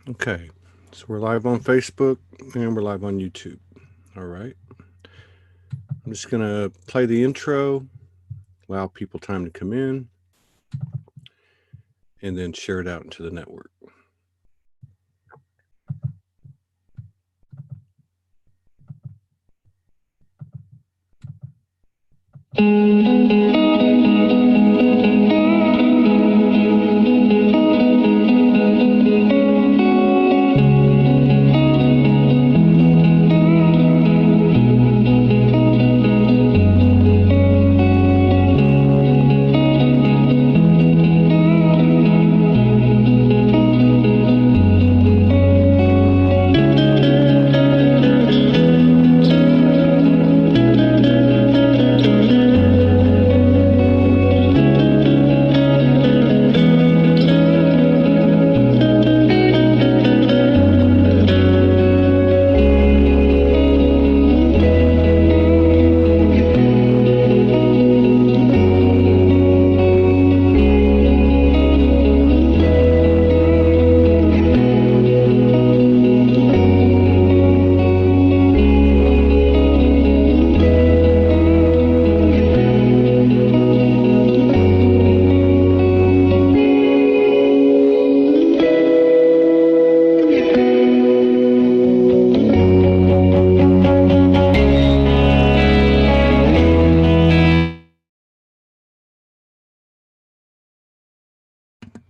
Okay, so we're live on Facebook and we're live on YouTube. All right. I'm just going to play the intro, allow people time to come in, and then share it out into the network.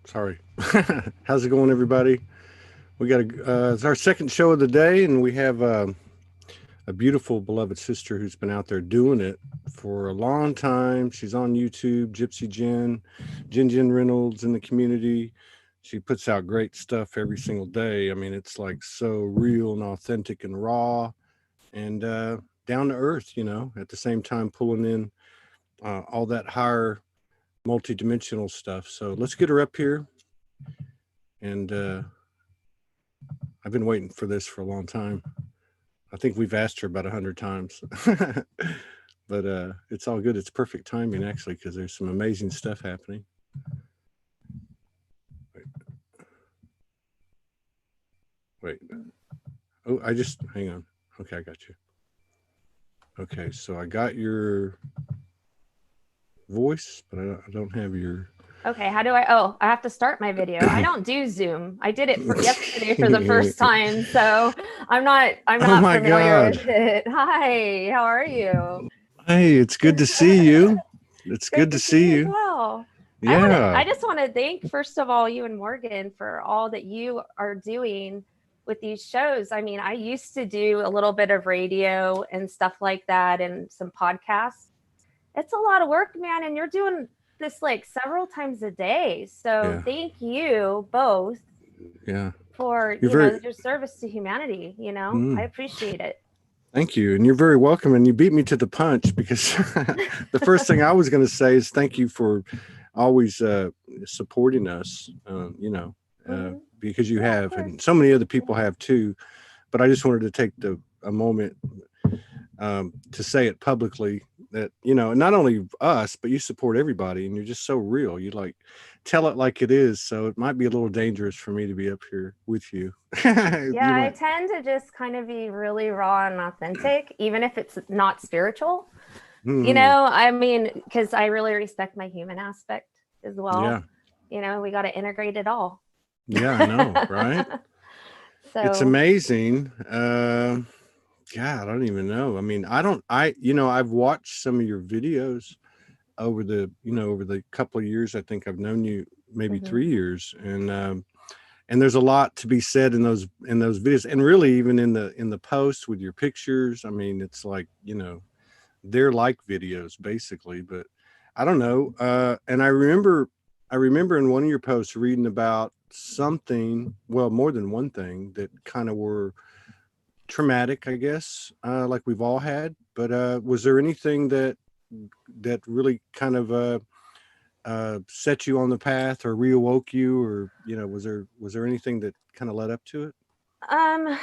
Sorry. How's it going, everybody? We got it's our second show of the day, and we have a beautiful, beloved sister who's been out there doing it for a long time. She's on YouTube, Gypsy Jen Reynolds in the community. She puts out great stuff every single day. I mean, it's like so real and authentic and raw and down to earth, at the same time pulling in all that higher multidimensional stuff. So let's get her up here. And I've been waiting for this for a long time. I think we've asked her about 100 times, but it's all good. It's perfect timing actually because there's some amazing stuff happening. Wait, wait. Oh, I just hang on. Okay, I got you. Okay, so I got your voice, but I don't have your. Okay, how do I have to start my video. I don't do Zoom. I did it for yesterday for the first time, so I'm Oh not my familiar God. with it. Hi, how are you? Hey, it's good to see you. It's It's good great to to see see you as you. well. Yeah. I just want to thank first of all you and Morgan for all that you are doing with these shows. I mean, I used to do a little bit of radio and stuff like that and some podcasts. It's a lot of work, man, and you're doing this like several times a day. So Yeah. thank you both Yeah. for, You're very. your service to humanity, I Mm, appreciate it. thank you. And you're very welcome. And you beat me to the punch because the first thing I was going to say is thank you for always supporting us, Hmm. because you Yeah, of have, course. and so many other people Yeah. have too. But I just wanted to take a moment to say it publicly that, not only us, but you support everybody and you're just so real. You like tell it like it is. So it might be a little dangerous for me to be up here with you. Yeah, You I might. tend to just kind of be really raw and authentic, even if it's not spiritual. Hmm. I mean, because I really respect my human aspect as well. Yeah. We got to integrate it all. Yeah, I know. Right. It's So, amazing. God, I don't even know. I mean, I don't. I've watched some of your videos over the couple of years. I think I've known you maybe mhm. 3 years, and there's a lot to be said in those videos, and really even in the posts with your pictures. I mean, it's like they're like videos basically, but I don't know. And I remember in one of your posts reading about something, well, more than one thing that kind of were traumatic, I guess, like we've all had. But was there anything that really kind of set you on the path or reawoke you, or was there anything that kind of led up to it? um,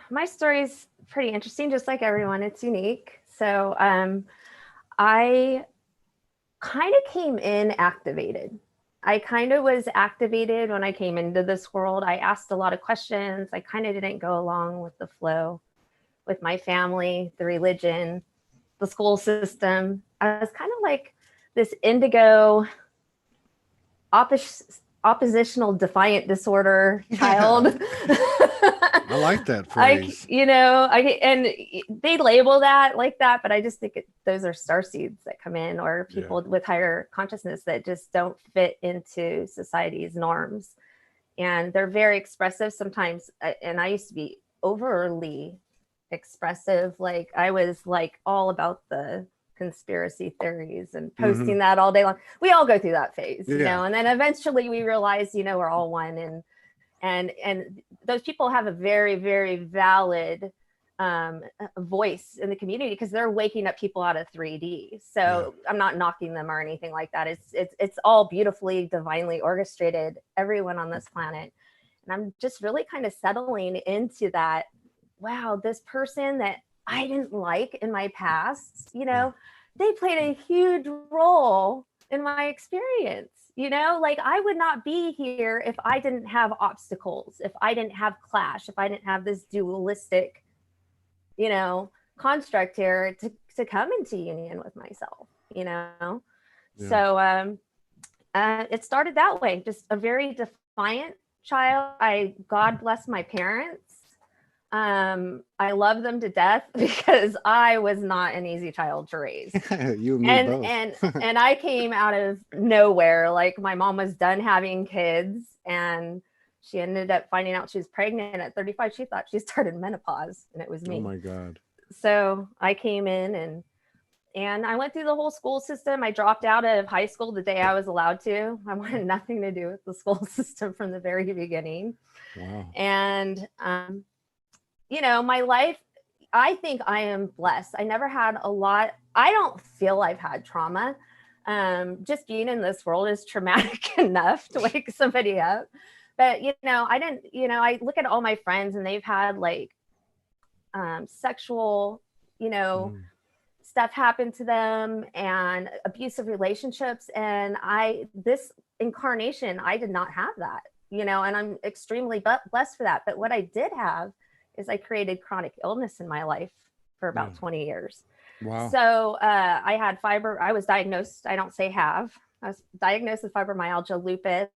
my story's pretty interesting, just like everyone. It's unique. So, I kind of came in activated. I kind of was activated when I came into this world. I asked a lot of questions. I kind of didn't go along with the flow with my family, the religion, the school system. I was kind of like this indigo oppositional defiant disorder child. I like that phrase. And they label that like that, but I just think those are starseeds that come in, or people with higher consciousness that just don't fit into society's norms. And they're very expressive sometimes. And I used to be overly expressive. Like I was like all about the conspiracy theories and posting that all day long. We all go through that phase, you know, and then eventually we realize, you know, we're all one. And those people have a very, very valid voice in the community because they're waking up people out of 3D. So I'm not knocking them or anything like that. It's all beautifully, divinely orchestrated, everyone on this planet. And I'm just really kind of settling into that. Wow, this person that I didn't like in my past, you know, they played a huge role in my experience. You know, like I would not be here if I didn't have obstacles, if I didn't have clash, if I didn't have this dualistic, you know, construct here to come into union with myself, you know? So it started that way, just a very defiant child. God bless my parents. I love them to death because I was not an easy child to raise. You and me both. and I came out of nowhere. Like my mom was done having kids and she ended up finding out she was pregnant at 35. She thought she started menopause and it was me. Oh my God. So I came in and I went through the whole school system. I dropped out of high school the day I was allowed to. I wanted nothing to do with the school system from the very beginning. Wow. And, you know, my life, I think I am blessed. I never had a lot. I don't feel I've had trauma. Just being in this world is traumatic enough to wake somebody up. But, you know, I didn't, you know, I look at all my friends and they've had like sexual, you know, stuff happen to them and abusive relationships. And this incarnation, I did not have that, you know, and I'm extremely blessed for that. But what I did have is I created chronic illness in my life for about 20 years. Wow. So I had I was diagnosed, I don't say have, I was diagnosed with fibromyalgia, lupus,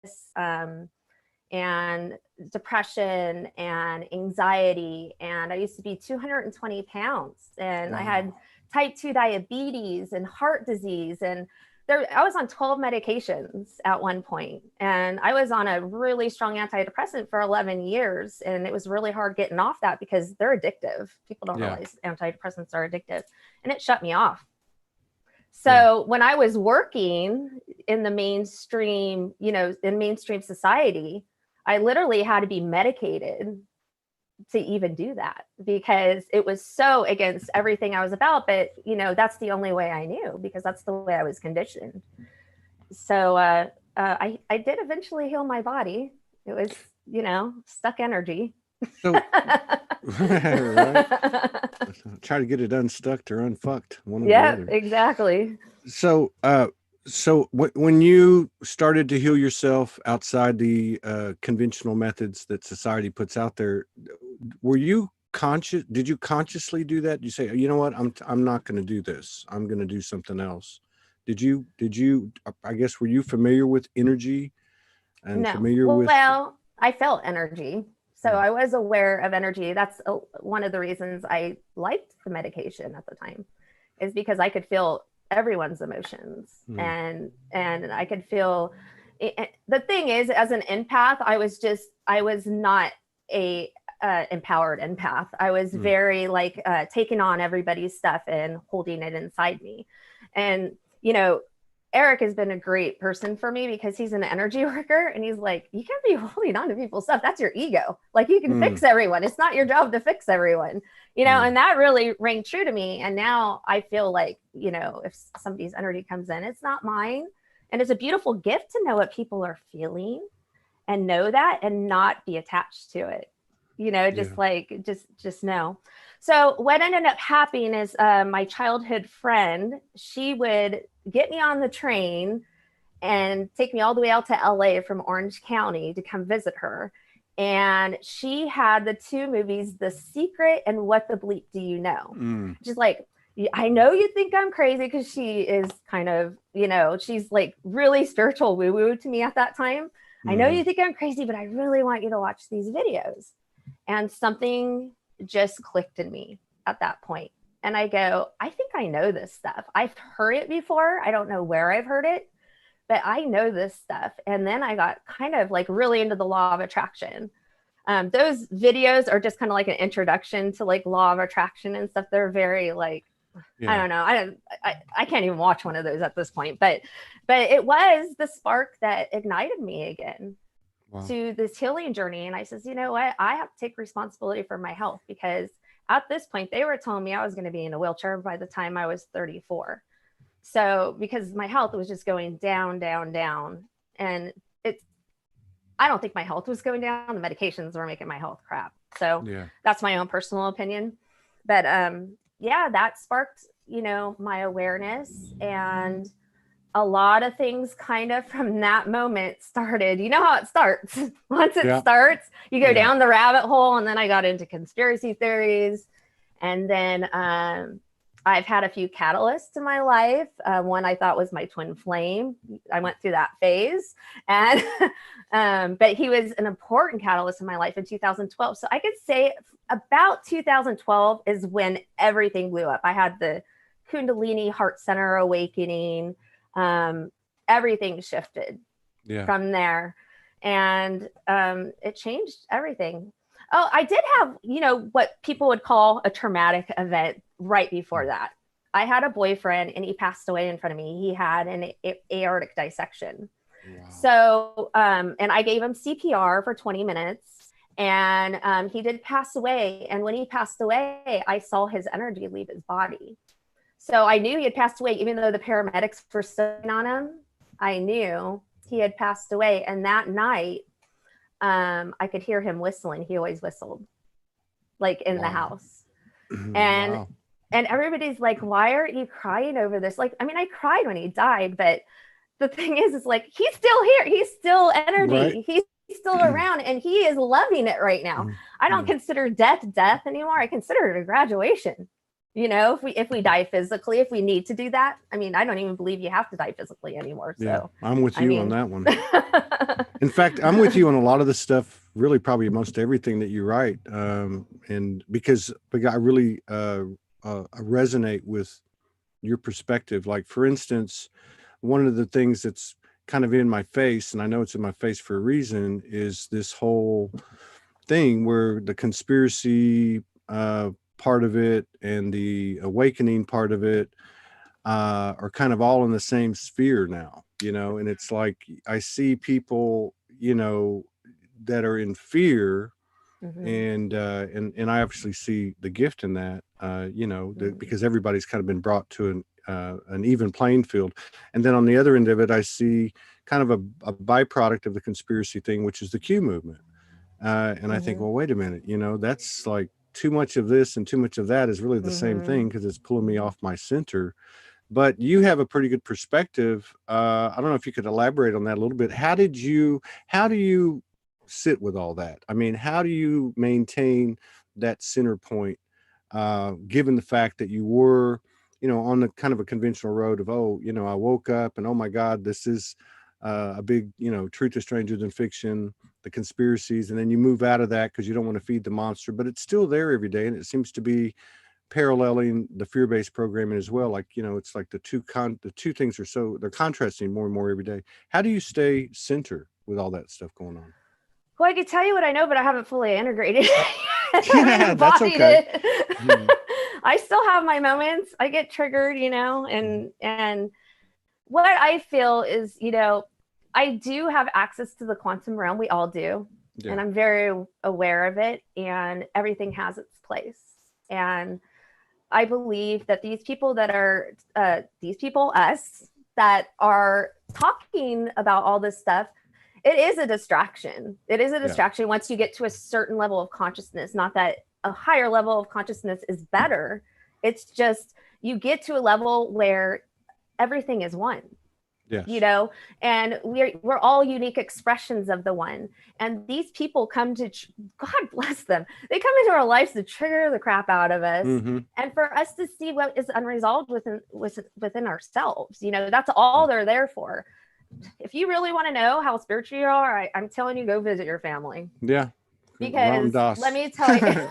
and depression and anxiety. And I used to be 220 pounds and I had type 2 diabetes and heart disease. And I was on 12 medications at one point, and I was on a really strong antidepressant for 11 years. And it was really hard getting off that because they're addictive. People don't realize antidepressants are addictive, and it shut me off. So when I was working in the mainstream, you know, in mainstream society, I literally had to be medicated to even do that because it was so against everything I was about. But, you know, that's the only way I knew because that's the way I was conditioned. So I did eventually heal my body. It was, you know, stuck energy. So, right. Try to get it unstuck or unfucked. One or the other. Exactly. So, when you started to heal yourself outside the conventional methods that society puts out there, were you conscious? Did you consciously do that? You say, you know what, I'm not going to do this. I'm going to do something else. Did you? I guess were you familiar with energy and familiar with? Well, I felt energy. So I was aware of energy. That's one of the reasons I liked the medication at the time, is because I could feel everyone's emotions and I could feel it. The thing is, as an empath, I was not a empowered empath. I was very like taking on everybody's stuff and holding it inside me. And, you know, Eric has been a great person for me because he's an energy worker and he's like, you can't be holding on to people's stuff. That's your ego. Like you can fix everyone. It's not your job to fix everyone, you know, and that really rang true to me. And now I feel like, you know, if somebody's energy comes in, it's not mine. And it's a beautiful gift to know what people are feeling and know that and not be attached to it, you know, just know. So what ended up happening is my childhood friend, she would get me on the train and take me all the way out to LA from Orange County to come visit her. And she had the two movies, The Secret and What the Bleep Do You Know? Just like, I know you think I'm crazy, because she is kind of, she's like really spiritual woo-woo to me at that time. I know you think I'm crazy, but I really want you to watch these videos. And something just clicked in me at that point. And I go, I think I know this stuff. I've heard it before. I don't know where I've heard it, but I know this stuff. And then I got kind of like really into the law of attraction. Those videos are just kind of like an introduction to like law of attraction and stuff. They're very like, I don't know. I can't even watch one of those at this point, but it was the spark that ignited me again to this healing journey. And I says, you know what? I have to take responsibility for my health, because at this point they were telling me I was going to be in a wheelchair by the time I was 34. So because my health was just going down, down, down. And I don't think my health was going down. The medications were making my health crap. So that's my own personal opinion. But that sparked, my awareness, and a lot of things kind of from that moment started. You know how it starts. Once it starts, you go down the rabbit hole. And then I got into conspiracy theories. And then I've had a few catalysts in my life. One I thought was my twin flame. I went through that phase. And but he was an important catalyst in my life in 2012. So I could say about 2012 is when everything blew up. I had the kundalini heart center awakening. Everything shifted from there, and it changed everything. Oh, I did have, what people would call a traumatic event right before that. I had a boyfriend, and he passed away in front of me. He had an aortic dissection. Wow. So, and I gave him CPR for 20 minutes, and he did pass away. And when he passed away, I saw his energy leave his body. So I knew he had passed away, even though the paramedics were sitting on him. I knew he had passed away. And that night, I could hear him whistling. He always whistled, like in the house. And and everybody's like, why aren't you crying over this? Like, I mean, I cried when he died, but the thing is like, he's still here. He's still energy. Right. He's still around, and he is loving it right now. I don't consider death anymore. I consider it a graduation. If we die physically, if we need to do that. I mean, I don't even believe you have to die physically anymore. So I'm with you on that one. In fact, I'm with you on a lot of the stuff, really probably most everything that you write. And because I really resonate with your perspective. Like, for instance, one of the things that's kind of in my face, and I know it's in my face for a reason, is this whole thing where the conspiracy part of it and the awakening part of it are kind of all in the same sphere now, and it's like I see people, that are in fear, and I obviously see the gift in that, because everybody's kind of been brought to an even playing field. And then on the other end of it, I see kind of a byproduct of the conspiracy thing, which is the Q movement. And I think, well, wait a minute, that's like too much of this and too much of that is really the same thing, because it's pulling me off my center. But you have a pretty good perspective. I don't know if you could elaborate on that a little bit. How do you sit with all that? I mean, how do you maintain that center point, given the fact that you were, on the kind of a conventional road of, I woke up and, oh my God, this is a big, truth is stranger than fiction, the conspiracies, and then you move out of that because you don't want to feed the monster, but it's still there every day, and it seems to be paralleling the fear-based programming as well. Like, it's like the two things are they're contrasting more and more every day. How do you stay centered with all that stuff going on? Well, I could tell you what I know, but I haven't fully integrated it. Yeah, that's okay. I still have my moments. I get triggered, and what I feel is, I do have access to the quantum realm. We all do. Yeah. And I'm very aware of it, and everything has its place. And I believe that these people that are, us, that are talking about all this stuff, it is a distraction. It is a distraction once you get to a certain level of consciousness. Not that a higher level of consciousness is better. It's just you get to a level where everything is one. Yes. And we're all unique expressions of the one. And these people come to, God bless them, they come into our lives to trigger the crap out of us. Mm-hmm. And for us to see what is unresolved within ourselves. That's all they're there for. If you really want to know how spiritual you are, I'm telling you, go visit your family. Yeah. Because let me tell you,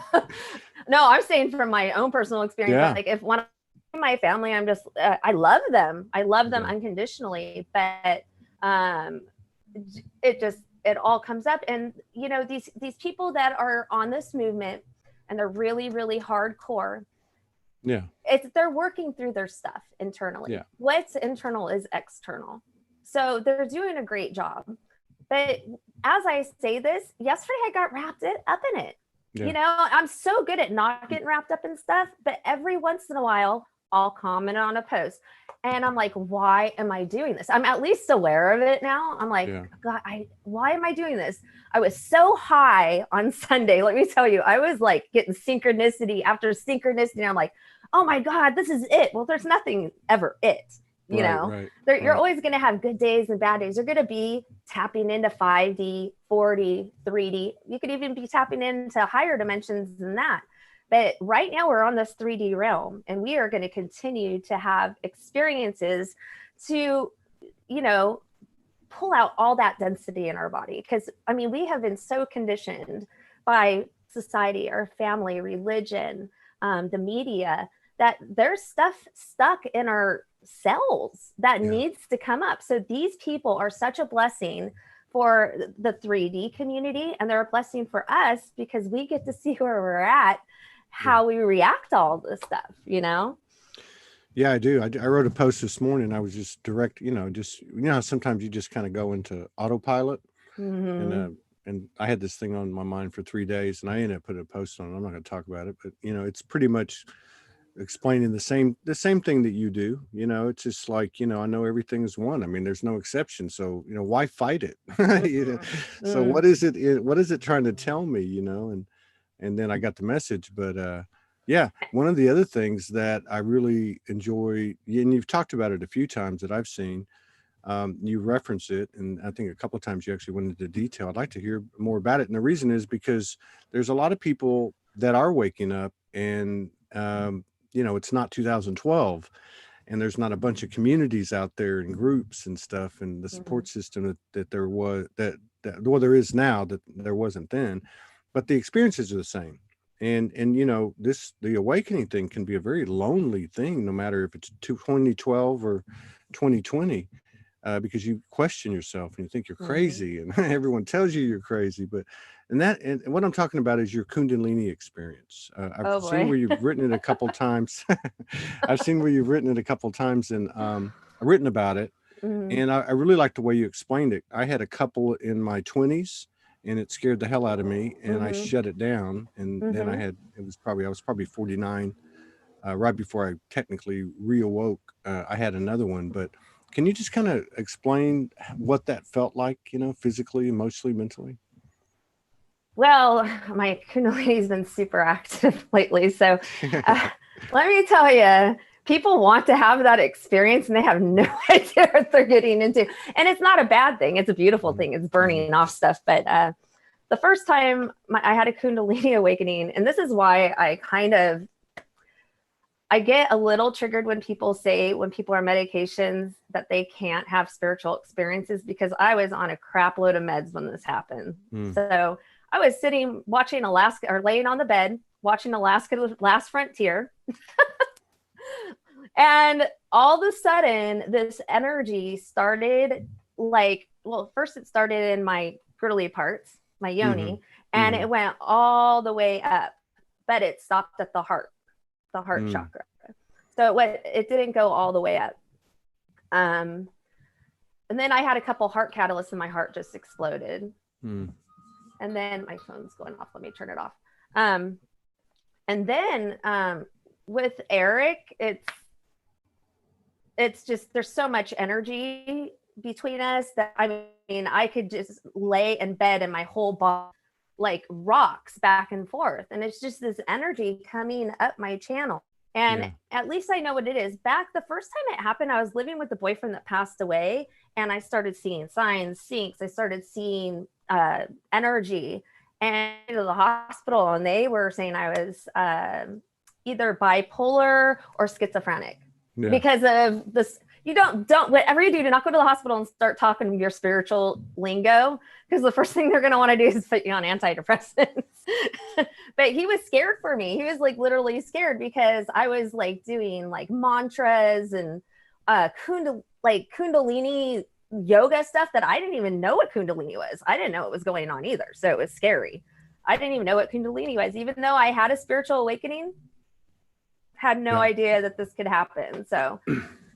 no, I'm saying from my own personal experience, like if one of my family, I'm just, I love them. I love them unconditionally, but it all comes up. And, these people that are on this movement and they're really, really hardcore. Yeah. They're working through their stuff internally. Yeah. What's internal is external. So they're doing a great job. But as I say this, yesterday I got wrapped up in it. Yeah. I'm so good at not getting wrapped up in stuff, but every once in a while I'll comment on a post and I'm like, why am I doing this? I'm at least aware of it now. I'm like, God, why am I doing this? I was so high on Sunday. Let me tell you, I was like getting synchronicity after synchronicity. And I'm like, oh my God, this is it. Well, there's nothing ever it. You're always going to have good days and bad days. You're going to be tapping into 5D, 4D, 3D. You could even be tapping into higher dimensions than that. But right now we're on this 3D realm and we are going to continue to have experiences to, pull out all that density in our body. Because, we have been so conditioned by society, our family, religion, the media, that there's stuff stuck in our cells that needs to come up. So these people are such a blessing for the 3D community, and they're a blessing for us because we get to see where we're at, how we react to all this stuff, Yeah, I do. I wrote a post this morning. I was just direct, how sometimes you just kind of go into autopilot. And I had this thing on my mind for 3 days and I ended up putting a post on it. I'm not going to talk about it, but it's pretty much explaining the same thing that you do. It's just like, I know everything's one. There's no exception. So, why fight it? So what is it trying to tell me, and then I got the message. But one of the other things that I really enjoy, and you've talked about it a few times that I've seen, you reference it, and I think a couple of times you actually went into detail. I'd like to hear more about it. And the reason is because there's a lot of people that are waking up and it's not 2012 and there's not a bunch of communities out there and groups and stuff and the support system that there was that there is now that there wasn't then, but the experiences are the same. And the awakening thing can be a very lonely thing, no matter if it's 2012 or 2020, because you question yourself and you think you're crazy and everyone tells you you're crazy. And what I'm talking about is your kundalini experience. I've seen where you've written it a couple times. I've seen where you've written it a couple times and written about it. And I really like the way you explained it. I had a couple in my 20s and it scared the hell out of me and I shut it down. And then I was probably 49, right before I technically reawoke. I had another one, but can you just kind of explain what that felt like, physically, emotionally, mentally? Well, my kundalini's been super active lately. So let me tell you, people want to have that experience and they have no idea what they're getting into. And it's not a bad thing. It's a beautiful thing. It's burning off stuff. But the first time I had a kundalini awakening, and this is why I get a little triggered when people say, when people are medications, that they can't have spiritual experiences, because I was on a crap load of meds when this happened. So I was watching Alaska, or laying on the bed, watching Alaska Last Frontier. And all of a sudden, this energy started first it started in my girdly parts, my yoni, and it went all the way up, but it stopped at the heart chakra. So it didn't go all the way up. And then I had a couple heart catalysts and my heart just exploded. And then my phone's going off. Let me turn it off. And then with Eric, it's just, there's so much energy between us that I could just lay in bed and my whole body like rocks back and forth. And it's just this energy coming up my channel. And Yeah. at least I know what it is. Back the first time it happened, I was living with a boyfriend that passed away, and I started seeing signs, syncs. I started seeing energy, and to the hospital, and they were saying I was either bipolar or schizophrenic Yeah. because of this. You don't whatever you do not go to the hospital and start talking your spiritual lingo, because the first thing they're going to want to do is put you on antidepressants. But he was scared for me. He was like literally scared because I was like doing like mantras and kundalini yoga stuff that I didn't even know what kundalini was. I didn't know it was going on either. So it was scary. I didn't even know what kundalini was, even though I had a spiritual awakening, had no idea that this could happen. So,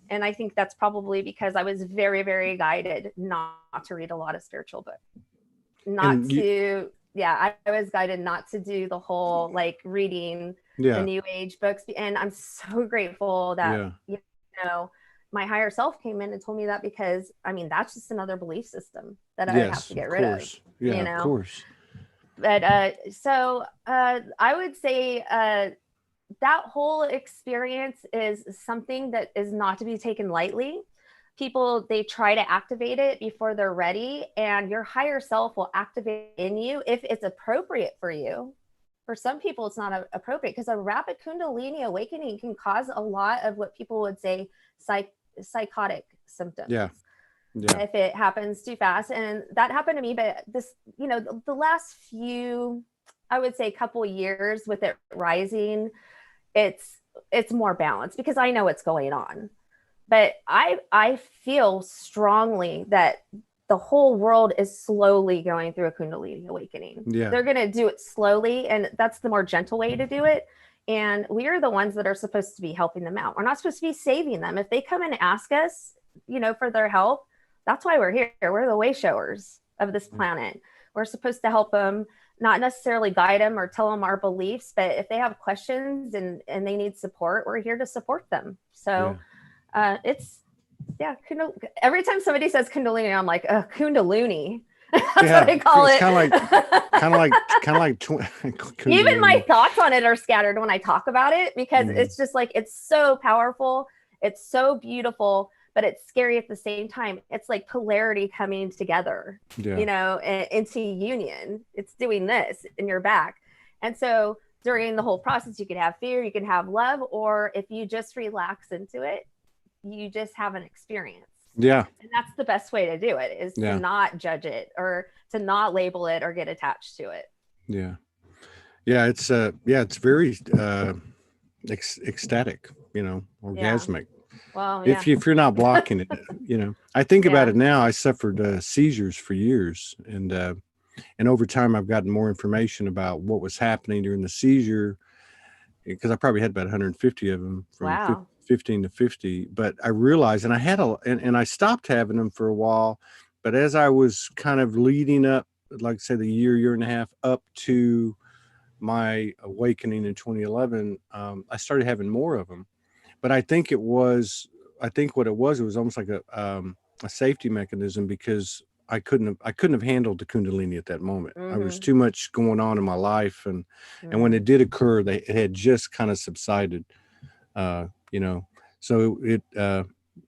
and I think that's probably because I was very, very guided not to read a lot of spiritual books, I was guided not to do the whole like reading the new age books. And I'm so grateful that, you know, my higher self came in and told me that, because I mean, that's just another belief system that I would have to get rid of. Yeah, of course. But I would say that whole experience is something that is not to be taken lightly. People, they try to activate it before they're ready, and your higher self will activate in you if it's appropriate for you. For some people, it's not appropriate, because a rapid kundalini awakening can cause a lot of what people would say psychotic symptoms. Yeah. If it happens too fast. And that happened to me. But this, the last few, I would say couple years with it rising, it's more balanced because I know what's going on. But I feel strongly that the whole world is slowly going through a kundalini awakening. Yeah. They're going to do it slowly, and that's the more gentle way to do it. And we are the ones that are supposed to be helping them out. We're not supposed to be saving them. If they come and ask us, for their help, that's why we're here. We're the way showers of this planet. We're supposed to help them, not necessarily guide them or tell them our beliefs, but if they have questions and they need support, we're here to support them. So every time somebody says kundalini, I'm like, kundalini. That's what I call it. Kind of like even my thoughts on it are scattered when I talk about it, because it's just like, it's so powerful. It's so beautiful, but it's scary at the same time. It's like polarity coming together, into union. It's doing this in your back. And so during the whole process, you can have fear, you can have love, or if you just relax into it, you just have an experience. Yeah. And that's the best way to do it, is to not judge it or to not label it or get attached to it. Yeah. Yeah. It's very ecstatic, orgasmic. Yeah. Well, if you're not blocking it, I think about it now. I suffered seizures for years, and over time I've gotten more information about what was happening during the seizure, because I probably had about 150 of them from 15 to 50. But I realized, and I had and I stopped having them for a while. But as I was kind of leading up, like say the year and a half up to my awakening in 2011, I started having more of them. But I think what it was almost like a safety mechanism, because I couldn't have handled the kundalini at that moment. There was too much going on in my life, and when it did occur, it had just kind of subsided. So it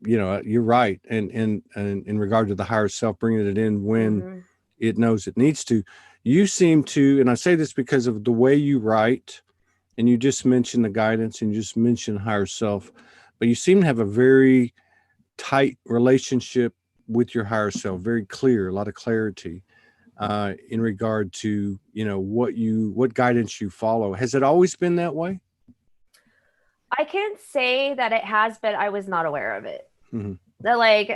you're right, and in regard to the higher self bringing it in when it knows it needs to. You seem to, and I say this because of the way you write, and you just mentioned the guidance, and you just mentioned higher self, but you seem to have a very tight relationship with your higher self, very clear, a lot of clarity in regard to, what guidance you follow. Has it always been that way? I can't say that it has, but I was not aware of it. Like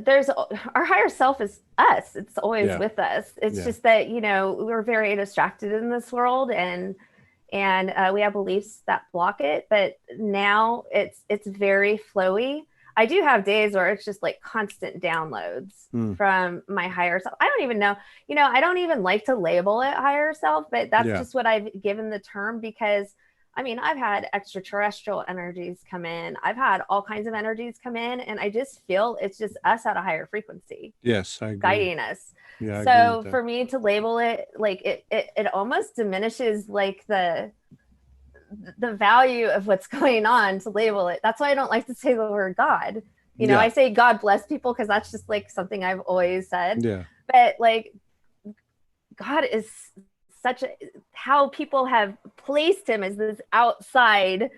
there's our higher self is us. It's always with us. It's just that, we're very distracted in this world, and we have beliefs that block it. But now it's very flowy. I do have days where it's just like constant downloads from my higher self. I don't even know, I don't even like to label it higher self, but that's just what I've given the term, because I mean, I've had extraterrestrial energies come in. I've had all kinds of energies come in, and I just feel it's just us at a higher frequency. Yes, I agree. Guiding us. Yeah. So for me to label it, like it almost diminishes like the the value of what's going on to label it. That's why I don't like to say the word God. You know, Yeah. I say God bless people because that's just like something I've always said. Yeah. But like, God is such a, how people have placed him as this outside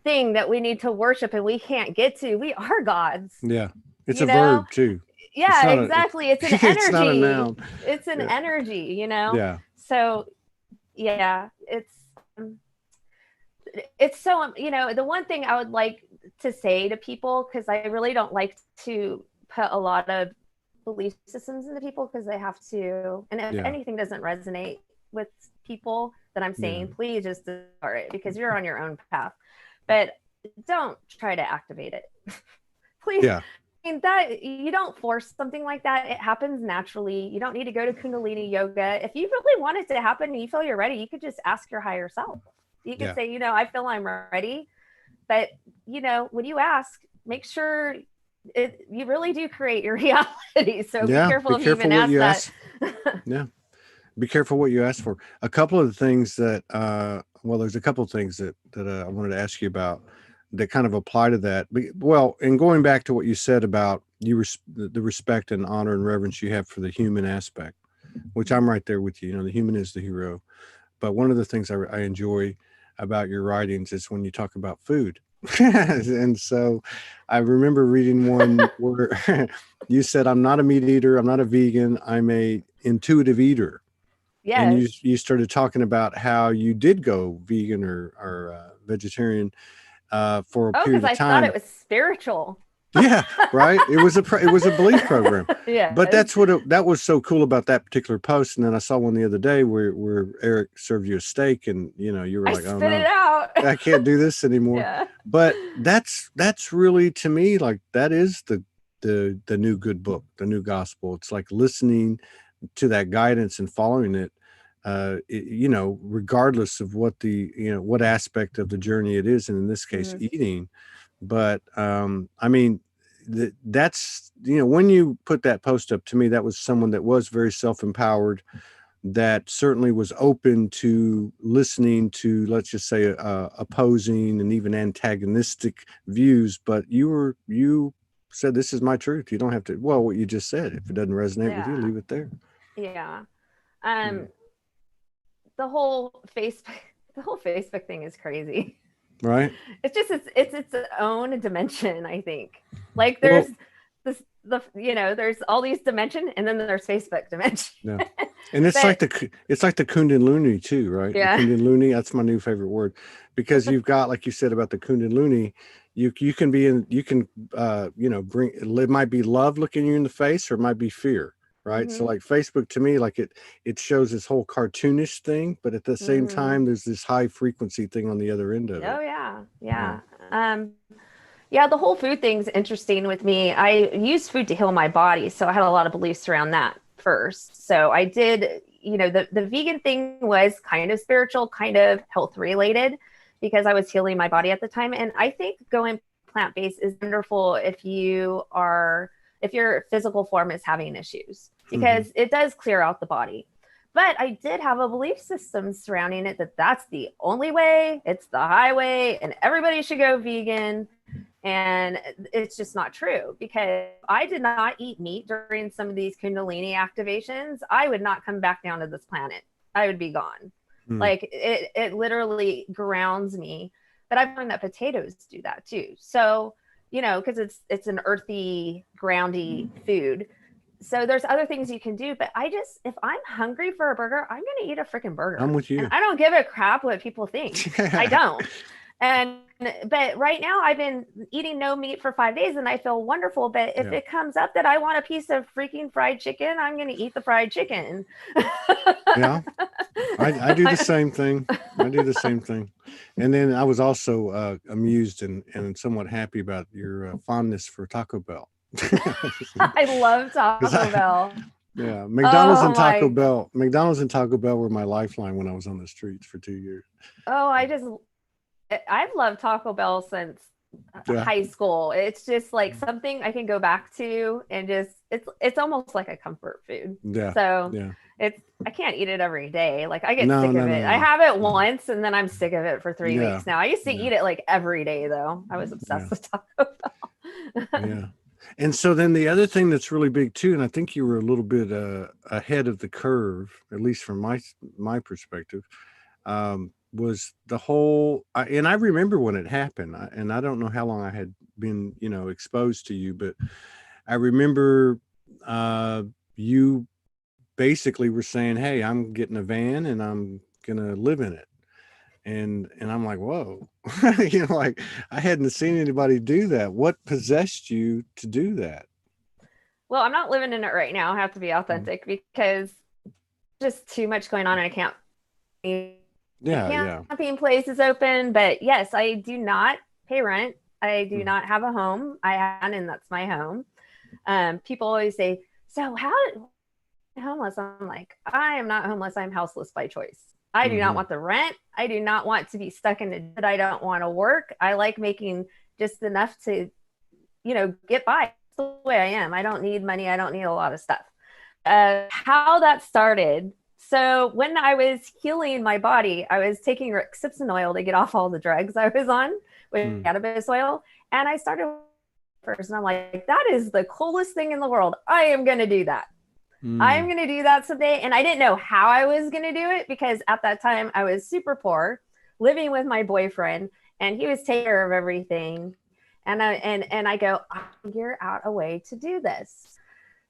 thing that we need to worship and we can't get to. We are gods. Yeah. It's You a know? verb too. Yeah, exactly. It's an It's not a energy. noun. It's an Yeah. energy, you know? Yeah. So yeah, it's so, you know, the one thing I would like to say to people, because I really don't like to put a lot of belief systems into people because they have to, and if anything doesn't resonate with people that I'm saying, please just ignore it because you're on your own path, but don't try to activate it. Please. Yeah. I mean, that you don't force something like that. It happens naturally. You don't need to go to kundalini yoga. If you really want it to happen and you feel you're ready, you could just ask your higher self. You could say, you know, I feel I'm ready. But, you know, when you ask, make sure you really do create your reality. So be careful if you even ask that. Yeah. Be careful what you ask for. A couple of the things that, well, there's a couple of things that I wanted to ask you about that kind of apply to that. Well, and going back to what you said about the respect and honor and reverence you have for the human aspect, which I'm right there with you. You know, the human is the hero. But one of the things I enjoy about your writings is when you talk about food. And so I remember reading one where you said, I'm not a meat eater, I'm not a vegan, I'm a intuitive eater. Yes. And you started talking about how you did go vegan or vegetarian for a period of time. Because I thought it was spiritual. Yeah, right. It was a belief program. Yeah. But that's that was so cool about that particular post. And then I saw one the other day where Eric served you a steak, and you know, you were like, "Oh no, it out. I can't do this anymore." Yeah. But that's really, to me, like that is the new good book, the new gospel. It's like listening to that guidance and following it. You know, regardless of what what aspect of the journey it is, and in this case, eating. But I mean, that's, you know, when you put that post up, to me, that was someone that was very self-empowered, that certainly was open to listening to, let's just say, opposing and even antagonistic views. But you said, this is my truth. You don't have to, well, what you just said, if it doesn't resonate with you, leave it there. Yeah. The whole Facebook thing is crazy. Right. It's just its own dimension, I think. Like there's there's all these dimension, and then there's Facebook dimension. Yeah. And it's like the kundalini too, right? Yeah. The kundalini, that's my new favorite word, because you've got, like you said about the kundalini, you can bring, it might be love looking you in the face, or it might be fear. Right. So like Facebook, to me, like it shows this whole cartoonish thing, but at the same time, there's this high frequency thing on the other end of it. Oh yeah. Yeah. Yeah. The whole food thing's interesting with me. I use food to heal my body. So I had a lot of beliefs around that first. So I did, you know, the vegan thing was kind of spiritual, kind of health related, because I was healing my body at the time. And I think going plant-based is wonderful if your physical form is having issues, because it does clear out the body. But I did have a belief system surrounding it that that's the only way, it's the highway, and everybody should go vegan. And it's just not true, because I did not eat meat during some of these kundalini activations. I would not come back down to this planet. I would be gone. Like it literally grounds me. But I've learned that potatoes do that too. So, you know, because it's an earthy, groundy food. So there's other things you can do. But if I'm hungry for a burger, I'm going to eat a freaking burger. I'm with you. And I don't give a crap what people think. I don't. But right now I've been eating no meat for 5 days and I feel wonderful. But if it comes up that I want a piece of freaking fried chicken, I'm going to eat the fried chicken. Yeah. I do the same thing. And then I was also amused and somewhat happy about your fondness for Taco Bell. I love Taco Bell. Yeah. McDonald's and Taco Bell were my lifeline when I was on the streets for 2 years. Oh, I've loved Taco Bell since high school. It's just like something I can go back to, and just it's almost like a comfort food. Yeah. So I can't eat it every day. Like I get No, sick of no, it. no, I no. have it once and then I'm sick of it for 3 weeks Yeah, now. I used to yeah, eat it like every day though. I was yeah, obsessed with Taco Bell. yeah. And so then the other thing that's really big too, and I think you were a little bit ahead of the curve, at least from my perspective, was the whole. And I remember when it happened, and I don't know how long I had been, exposed to you, but I remember uh, you basically were saying, "Hey, I'm getting a van and I'm gonna live in it." And I'm like, whoa, like I hadn't seen anybody do that. What possessed you to do that? Well, I'm not living in it right now. I have to be Mm. authentic because just too much going on and I can't. The Yeah, yeah. camping place is open, but yes, I do not pay rent. I do Mm. not have a home. I have, and that's my home. People always say, "So how homeless?" I'm like, I am not homeless. I'm houseless by choice. I do not Hmm. want the rent. I do not want to be stuck in it. I don't want to work. I like making just enough to, get by. That's the way I am. I don't need money. I don't need a lot of stuff. How that started. So when I was healing my body, I was taking Rixipsin oil to get off all the drugs I was on with Mm. cannabis oil. And I started first and I'm like, that is the coolest thing in the world. I am going to do that. I'm Mm. going to do that someday. And I didn't know how I was going to do it because at that time I was super poor, living with my boyfriend, and he was taking care of everything. And I go, I'll figure out a way to do this.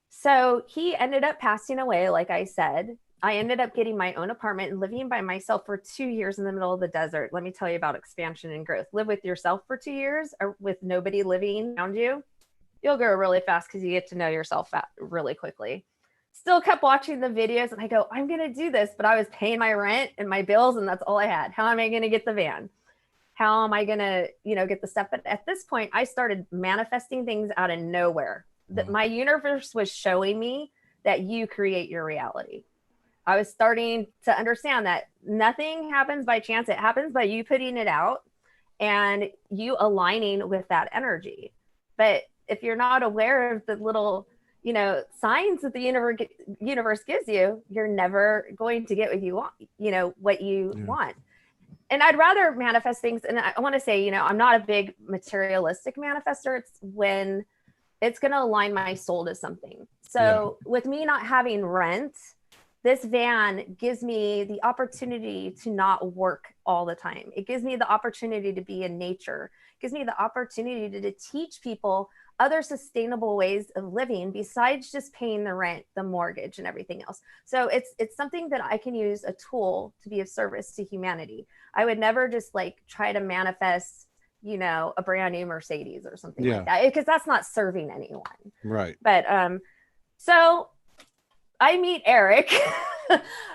So he ended up passing away, like I said. I ended up getting my own apartment and living by myself for 2 years in the middle of the desert. Let me tell you about expansion and growth. Live with yourself for 2 years or with nobody living around you. You'll grow really fast because you get to know yourself really quickly. Still kept watching the videos and I go, I'm going to do this, but I was paying my rent and my bills and that's all I had. How am I going to get the van? How am I going to, get the stuff? But at this point, I started manifesting things out of nowhere. That Wow. my universe was showing me that you create your reality. I was starting to understand that nothing happens by chance. It happens by you putting it out and you aligning with that energy. But if you're not aware of the little, signs that the universe gives you, you're never going to get what you want, what you Yeah. want. And I'd rather manifest things. And I want to say, I'm not a big materialistic manifester. It's when it's going to align my soul to something. Yeah. So with me not having rent, this van gives me the opportunity to not work all the time. It gives me the opportunity to be in nature. It gives me the opportunity to teach people other sustainable ways of living besides just paying the rent, the mortgage, and everything else. So it's something that I can use a tool to be of service to humanity. I would never just like try to manifest, a brand new Mercedes or something like Yeah. that because that's not serving anyone. Right. But so I meet Eric.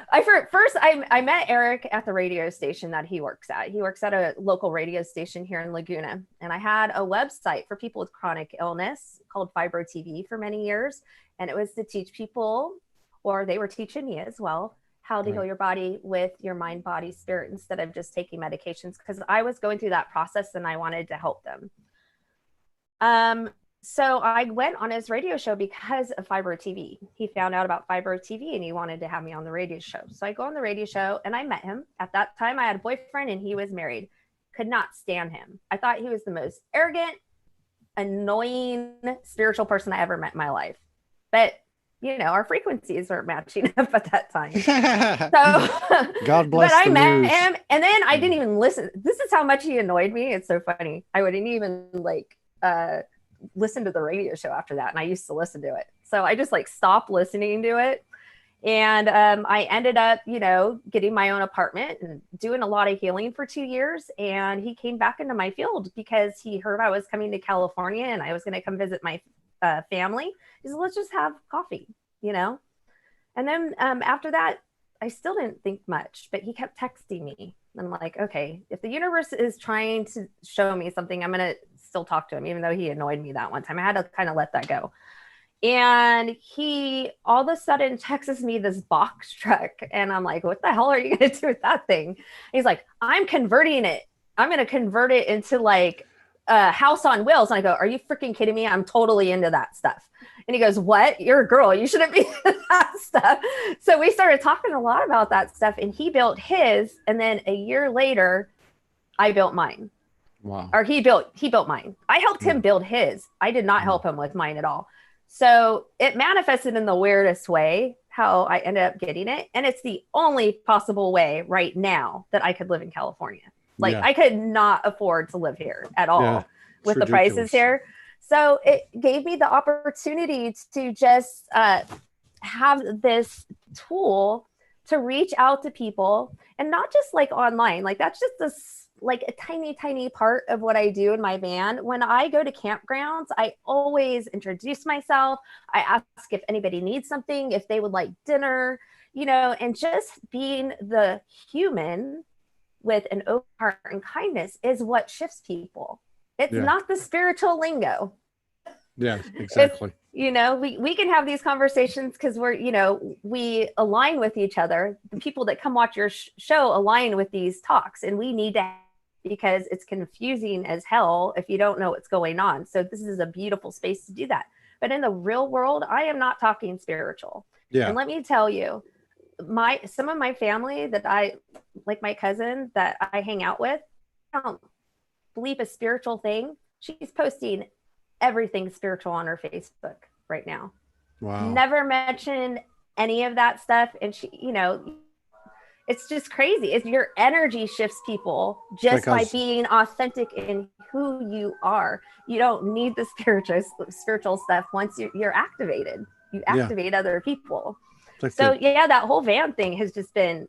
I met Eric at the radio station that he works at. He works at a local radio station here in Laguna. And I had a website for people with chronic illness called Fibro TV for many years. And it was to teach people, or they were teaching me as well, how to heal Right. your body with your mind, body, spirit instead of just taking medications. Because I was going through that process and I wanted to help them. So I went on his radio show because of Fibro TV. He found out about Fibro TV and he wanted to have me on the radio show. So I go on the radio show and I met him. At that time, I had a boyfriend and he was married. Could not stand him. I thought he was the most arrogant, annoying, spiritual person I ever met in my life. But, our frequencies weren't matching up at that time. So, God but bless I the met muse. him and then I didn't even listen. This is how much he annoyed me. It's so funny. I wouldn't even listen to the radio show after that. And I used to listen to it. So I just like stopped listening to it. And I ended up, getting my own apartment and doing a lot of healing for 2 years. And he came back into my field because he heard I was coming to California and I was going to come visit my family. He said, let's just have coffee, And then after that, I still didn't think much, but he kept texting me. I'm like, okay, if the universe is trying to show me something, I'm going to still talk to him, even though he annoyed me that one time. I had to kind of let that go. And he all of a sudden texts me this box truck. And I'm like, what the hell are you going to do with that thing? And he's like, I'm converting it. I'm going to convert it into like House on Wheels. And I go, are you freaking kidding me? I'm totally into that stuff. And he goes, what? You're a girl. You shouldn't be into that stuff. So we started talking a lot about that stuff, and he built his. And then a year later, I built mine. Wow. Or he built mine. I helped him build his. I did not help him with mine at all. So it manifested in the weirdest way how I ended up getting it. And it's the only possible way right now that I could live in California. Like I could not afford to live here at all with the prices here. So it gave me the opportunity to just have this tool to reach out to people, and not just like online. Like that's just like a tiny, tiny part of what I do in my van. When I go to campgrounds, I always introduce myself. I ask if anybody needs something, if they would like dinner, and just being the human with an open heart and kindness is what shifts people. It's not the spiritual lingo. Yeah, exactly. We can have these conversations because we align with each other. The people that come watch your show align with these talks, and we need to, because it's confusing as hell if you don't know what's going on. So this is a beautiful space to do that. But in the real world, I am not talking spiritual. Yeah. And let me tell you, some of my family that I, like my cousin that I hang out with, I don't believe a spiritual thing. She's posting everything spiritual on her Facebook right now. Wow. Never mentioned any of that stuff. And she, it's just crazy. It's your energy shifts people just by being authentic in who you are. You don't need the spiritual stuff. Once you're activated, you activate other people. So that whole van thing has just been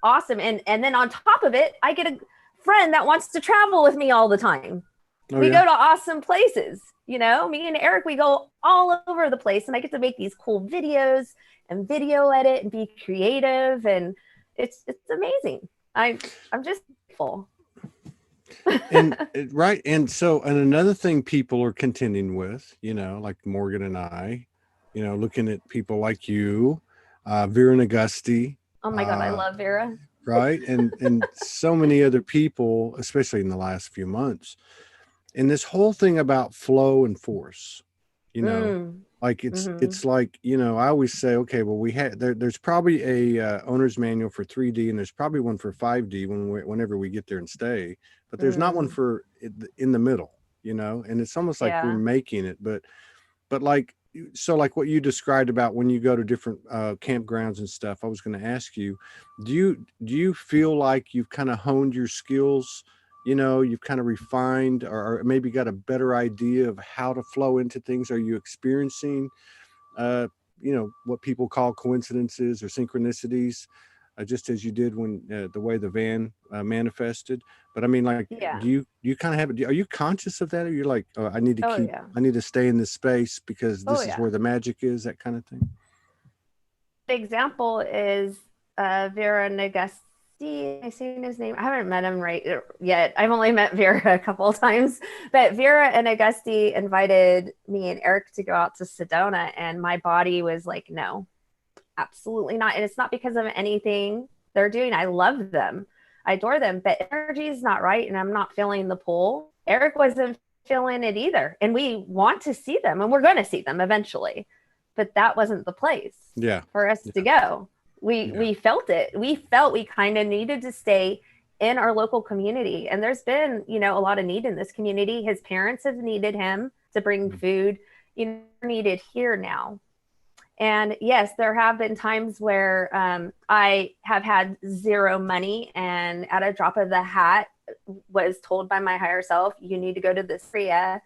awesome. And then on top of it, I get a friend that wants to travel with me all the time. We go to awesome places. Me and Eric, we go all over the place, and I get to make these cool videos and video edit and be creative. And it's amazing. I'm just full. And right. And so, and another thing people are contending with, like Morgan and I, looking at people like you, Vera and Augusti. Oh my God, I love Vera. Right. And so many other people, especially in the last few months. And this whole thing about flow and force, like it's like, I always say, okay, well, there's probably a owner's manual for 3D, and there's probably one for 5D whenever we get there and stay, but there's not one for in the middle, and it's almost like we're making it, but like, so like what you described about when you go to different campgrounds and stuff, I was going to ask you, do you feel like you've kind of honed your skills? You've kind of refined or maybe got a better idea of how to flow into things. Are you experiencing, what people call coincidences or synchronicities, just as you did when the way the van manifested? But I mean, like, do you kind of are you conscious of that? Or you're like, oh, I need to stay in this space because this is where the magic is, that kind of thing? The example is Vera Nagasti. I seen his name. I haven't met him yet. I've only met Vera a couple of times, but Vera and Augusti invited me and Eric to go out to Sedona, and my body was like, no, absolutely not. And it's not because of anything they're doing. I love them. I adore them, but energy is not right. And I'm not feeling the pull. Eric wasn't feeling it either. And we want to see them, and we're going to see them eventually, but that wasn't the place for us to go. We felt it. We felt we kind of needed to stay in our local community. And there's been, a lot of need in this community. His parents have needed him to bring food, needed here now. And yes, there have been times where I have had zero money, and at a drop of the hat was told by my higher self, you need to go to this area.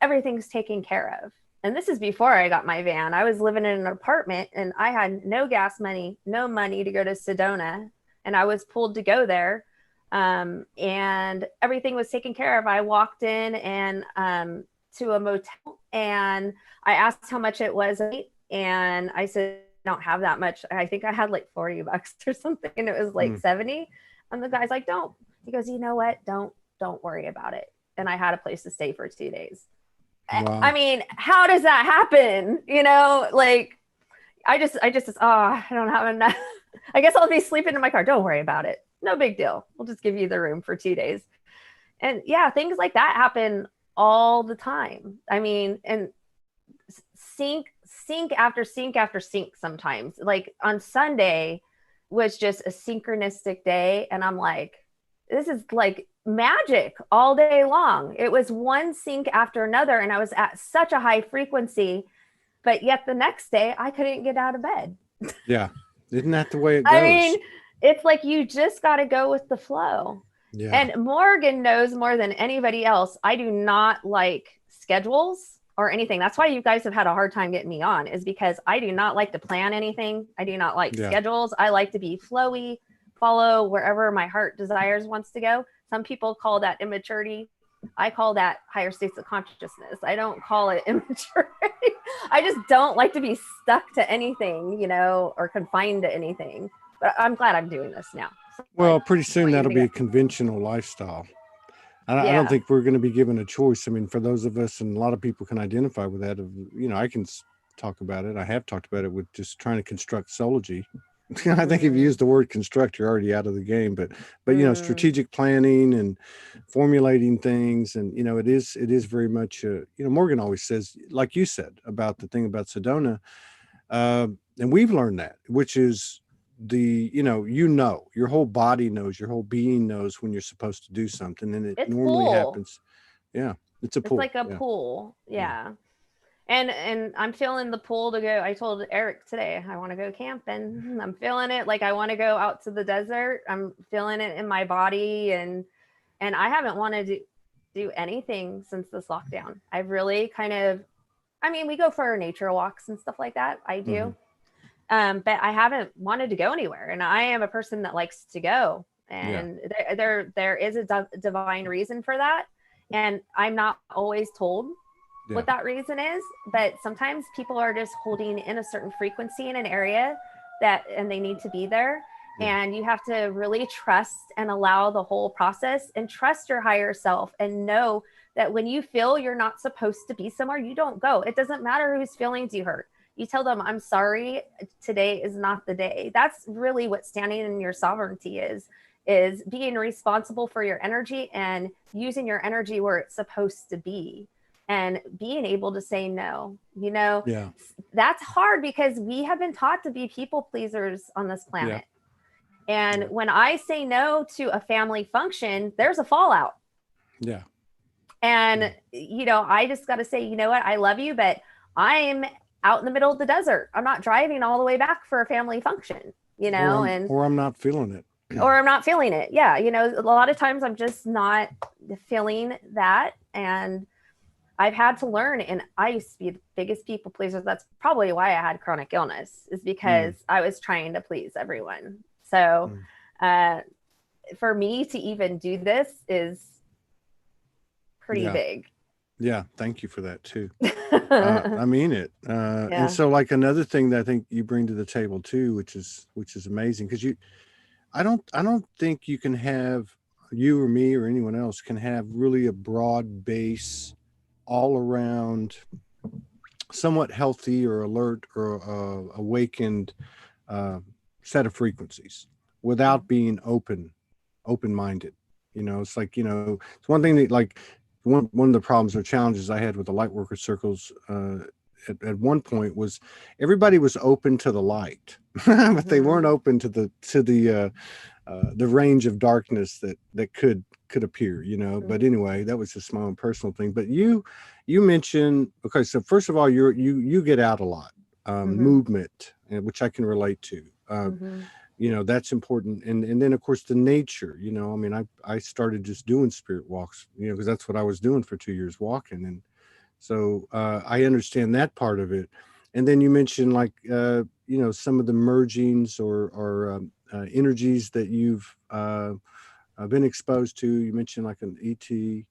Everything's taken care of. And this is before I got my van. I was living in an apartment, and I had no gas money, no money to go to Sedona. And I was pulled to go there. And everything was taken care of. I walked in and to a motel, and I asked how much it was. And I said, I don't have that much. I think I had like $40 or something. And it was like 70. And the guy's like, he goes, you know what? Don't worry about it. And I had a place to stay for 2 days. Wow. I mean, how does that happen? Like I just, I don't have enough. I guess I'll be sleeping in my car. Don't worry about it. No big deal. We'll just give you the room for 2 days. And yeah, things like that happen all the time. I mean, and sync after sync after sync sometimes. Like on Sunday was just a synchronistic day. And I'm like, this is like magic all day long. It was one sync after another. And I was at such a high frequency, but yet the next day I couldn't get out of bed. Yeah. Isn't that the way it I goes? mean, it's like you just got to go with the flow. Yeah. And Morgan knows more than anybody else. I do not like schedules or anything. That's why you guys have had a hard time getting me on, is because I do not like to plan anything. I do not like Yeah. schedules. I like to be flowy, follow wherever my heart desires wants to go. Some people call that immaturity. I call that higher states of consciousness. I don't call it immaturity. I just don't like to be stuck to anything, or confined to anything. But I'm glad I'm doing this now. So Well, pretty soon that'll be a go. conventional lifestyle. I don't Yeah. think we're going to be given a choice. I mean, for those of us, and a lot of people can identify with that. I can talk about it. I have talked about it with just trying to construct Soulology. I think if you use the word construct, you're already out of the game. But strategic planning and formulating things, and it is very much. Morgan always says, like you said about the thing about Sedona, and we've learned that, which is your whole body knows, your whole being knows when you're supposed to do something, and it It's normally pull. happens. Yeah, it's a It's pull. like a Yeah, pull. yeah, Yeah. And I'm feeling the pull to go. I told Eric today I want to go camping. I'm feeling it. Like I want to go out to the desert. I'm feeling it in my body, and I haven't wanted to do anything since this lockdown. I've really kind of, I mean, we go for nature walks and stuff like that. I hmm do. But I haven't wanted to go anywhere, and I am a person that likes to go. yeah, And there is a divine reason for that, and I'm not always told yeah, what that reason is, but sometimes people are just holding in a certain frequency in an area and they need to be there. yeah, And you have to really trust and allow the whole process and trust your higher self and know that when you feel you're not supposed to be somewhere, you don't go. It doesn't matter whose feelings you hurt. You tell them, I'm sorry, today is not the day. That's really what standing in your sovereignty is being responsible for your energy and using your energy where it's supposed to be, and being able to say no. yeah, That's hard because we have been taught to be people pleasers on this yeah, planet. And yeah, when I say no to a family function, there's a fallout. yeah, And, I just got to say, you know what? I love you, but I'm out in the middle of the desert. I'm not driving all the way back for a family function, and or I'm not feeling it. or I'm not feeling it. Yeah. A lot of times I'm just not feeling that. And I've had to learn, and I used to be the biggest people pleaser. That's probably why I had chronic illness, is because Mm, I was trying to please everyone. So, mm. uh, for me to even do this is pretty Yeah, big. yeah. Thank you for that too. Yeah. I mean it. And so, like, another thing that I think you bring to the table too, which is amazing, because I don't think you can have, you or me or anyone else can have really a broad base, all around, somewhat healthy or alert or awakened uh, set of frequencies without being open minded. It's like, it's one thing that, like, one of the problems or challenges I had with the light worker circles at one point was everybody was open to the light, but they weren't Mhm. open to the range of darkness that could appear. But Mhm. anyway, that was just my own personal thing. But you mentioned, okay, so first of all, you get out a lot, Mhm. movement, which I can relate to. Mhm. That's important, and then of course the nature. I mean, I started just doing spirit walks, because that's what I was doing for 2 years, walking. And so I understand that part of it. And then you mentioned, like, some of the mergings or energies that you've been exposed to. You mentioned like an ET.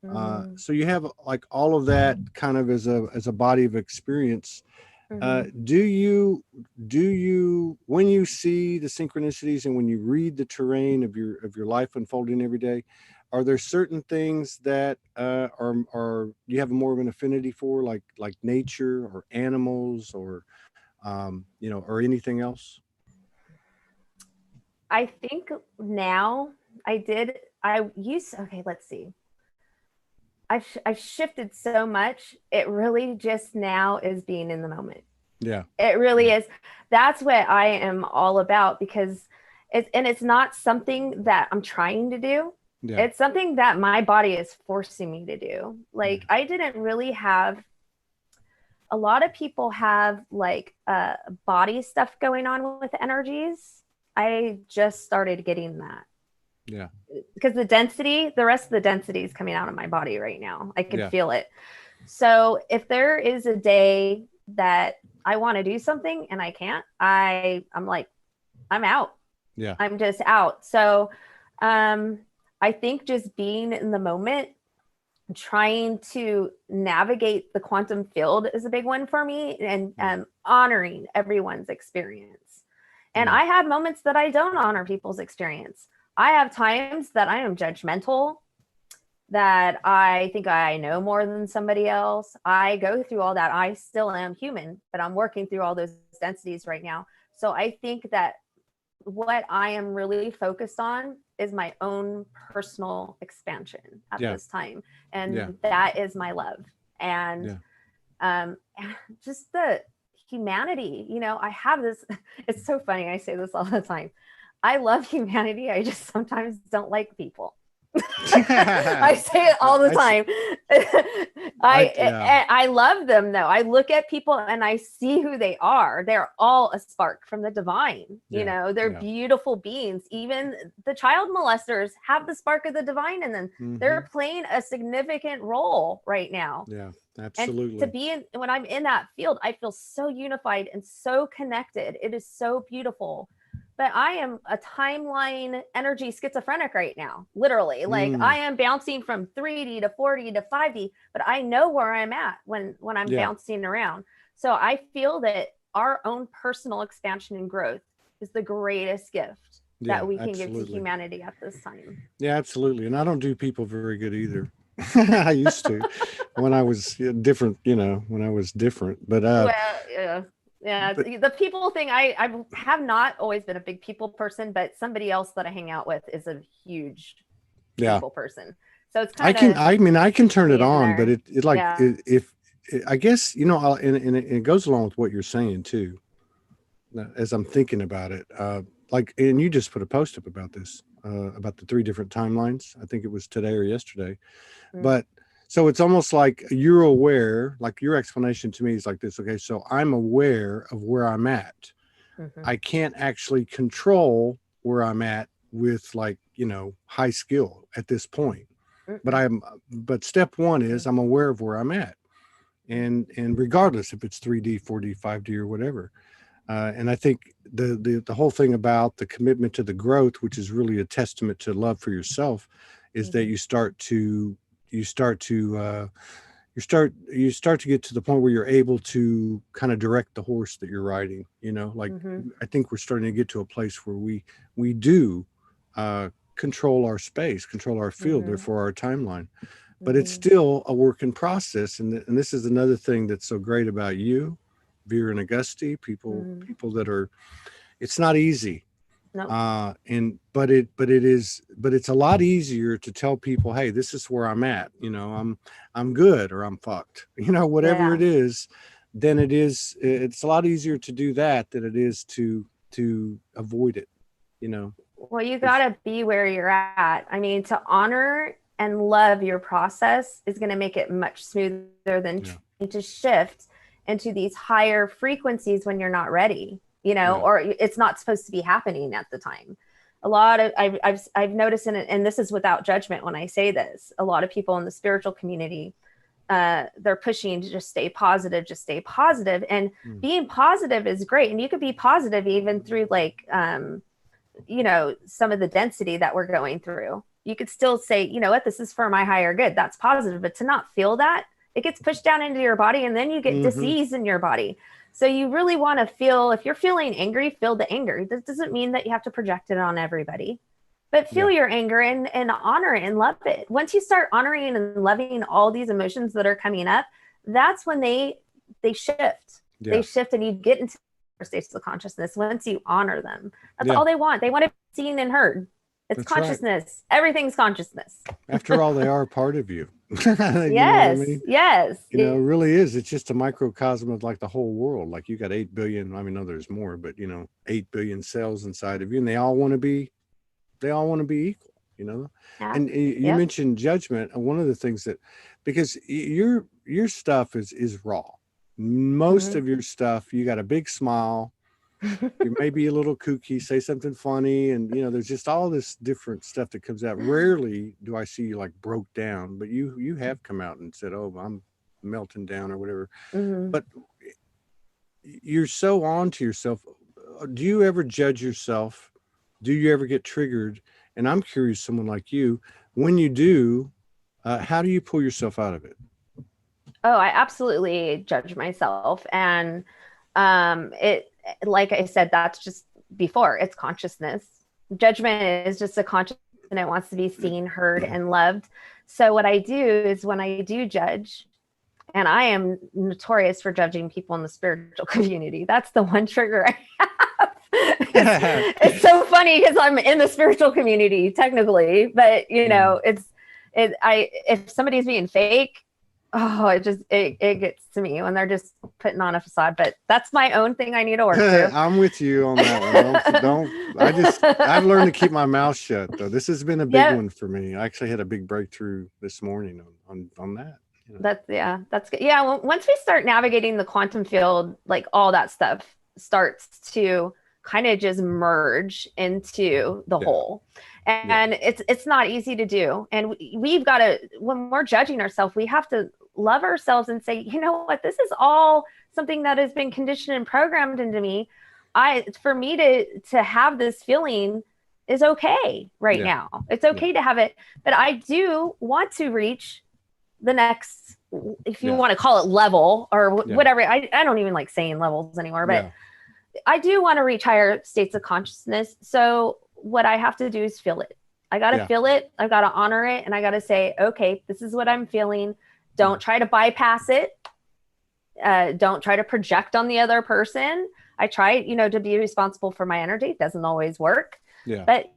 Mhm. So you have like all of that kind of as a body of experience. Mhm. Do you when you see the synchronicities and when you read the terrain of your life unfolding every day, are there certain things that are you have more of an affinity for, like nature or animals or anything else? I think now I did. okay, let's see. I've shifted so much. It really just now is being in the moment. Yeah. It really is. That's what I am all about, because it's not something that I'm trying to do. Yeah. It's something that my body is forcing me to do. Like, I didn't really have, a lot of people have like body stuff going on with energies. I just started getting that. Yeah. Because the rest of the density is coming out of my body right now. I can Yeah. feel it. So if there is a day that I want to do something and I can't, I'm like, I'm out. Yeah. I'm just out. So I think just being in the moment, trying to navigate the quantum field is a big one for me, and honoring everyone's experience. And I have moments that I don't honor people's experience. I have times that I am judgmental, that I think I know more than somebody else. I go through all that. I still am human, but I'm working through all those densities right now. So I think that what I am really focused on is my own personal expansion at this time. And that is my love. And just the humanity, I have this, it's so funny. I say this all the time. I love humanity. I just sometimes don't like people. I say it all the time. I love them though. I look at people and I see who they are. They're all a spark from the divine. They're beautiful beings. Even the child molesters have the spark of the divine in them. They're playing a significant role right now. Yeah, absolutely. And when I'm in that field, I feel so unified and so connected. It is so beautiful. But I am a timeline energy schizophrenic right now, literally. Like I am bouncing from 3D to 4D to 5D, but I know where I'm at when I'm bouncing around. So I feel that our own personal expansion and growth is the greatest gift that we can give to humanity at this time. Yeah, absolutely. And I don't do people very good either. I used to when I was different, when I was different. But the people thing, I have not always been a big people person, but somebody else that I hang out with is a huge people person. So it's kind of, I can turn it on, but I guess, and it goes along with what you're saying too, as I'm thinking about it. And you just put a post up about this, about the 3 different timelines. I think it was today or yesterday, but so it's almost like you're aware, like your explanation to me is like this. Okay. So I'm aware of where I'm at. I can't actually control where I'm at with high skill at this point, but step 1 is I'm aware of where I'm at. And regardless if it's 3D, 4D, 5D or whatever. And I think the whole thing about the commitment to the growth, which is really a testament to love for yourself, is that you start to get to the point where you're able to kind of direct the horse that you're riding. I think we're starting to get to a place where we do control our space, control our field, therefore our timeline. But it's still a work in process, and this is another thing that's so great about you, Vera and Augusti, people that are, it's not easy. No. But it's a lot easier to tell people, hey, this is where I'm at, I'm good or I'm fucked, whatever it is, then it's a lot easier to do that than it is to avoid it, Well, you got to be where you're at. I mean, to honor and love your process is going to make it much smoother than trying to shift into these higher frequencies when you're not ready, or it's not supposed to be happening at the time. A lot of, I've noticed in it, and this is without judgment when I say this, a lot of people in the spiritual community, they're pushing to just stay positive. And being positive is great. And you could be positive even through some of the density that we're going through. You could still say, you know what, this is for my higher good. That's positive. But to not feel that, it gets pushed down into your body, and then you get disease in your body. So you really want to feel, if you're feeling angry, feel the anger. This doesn't mean that you have to project it on everybody, but feel your anger and honor it and love it. Once you start honoring and loving all these emotions that are coming up, that's when they shift. They shift, and you get into states of consciousness once you honor them. That's all they want. They want to be seen and heard. It's That's right. consciousness. Everything's consciousness. After all, they are a part of you. You know what I Yes. mean? Yes. You know, it really is. It's just a microcosm of like the whole world. Like you got 8 billion. I mean, no, there's more, but 8 billion cells inside of you, and they all want to be equal. You know, Yeah. and you Yep. mentioned judgment. And one of the things that, because your stuff is raw. Most Mhm. of your stuff, you got a big smile. You may be a little kooky, say something funny, and there's just all this different stuff that comes out. Rarely do I see you like broke down, but you have come out and said, "Oh, I'm melting down" or whatever. Mhm. But you're so on to yourself. Do you ever judge yourself? Do you ever get triggered? And I'm curious, someone like you, when you do, how do you pull yourself out of it? Oh, I absolutely judge myself. And it, like I said, that's just before it's consciousness. Judgment is just a conscious and it wants to be seen, heard, and loved. So what I do is when I do judge, and I am notorious for judging people in the spiritual community. That's the one trigger I have. It's so funny because I'm in the spiritual community technically, but if somebody's being fake, oh, it gets to me when they're just putting on a facade. But that's my own thing I need to work through. I'm with you on that one. Don't. I've learned to keep my mouth shut though. This has been a big Yep. one for me. I actually had a big breakthrough this morning on that. That's good. Yeah. Once we start navigating the quantum field, like all that stuff starts to kind of just merge into the whole. And it's not easy to do. And we've got to, when we're judging ourselves, we have to love ourselves and say, you know what, this is all something that has been conditioned and programmed into me. For me to have this feeling is okay right now. It's okay to have it, but I do want to reach the next, if you want to call it level or whatever. I don't even like saying levels anymore, but I do want to reach higher states of consciousness. So what I have to do is feel it. I got to feel it. I've got to honor it. And I got to say, okay, this is what I'm feeling. Don't try to bypass it. Don't try to project on the other person. I try, to be responsible for my energy. It doesn't always work. But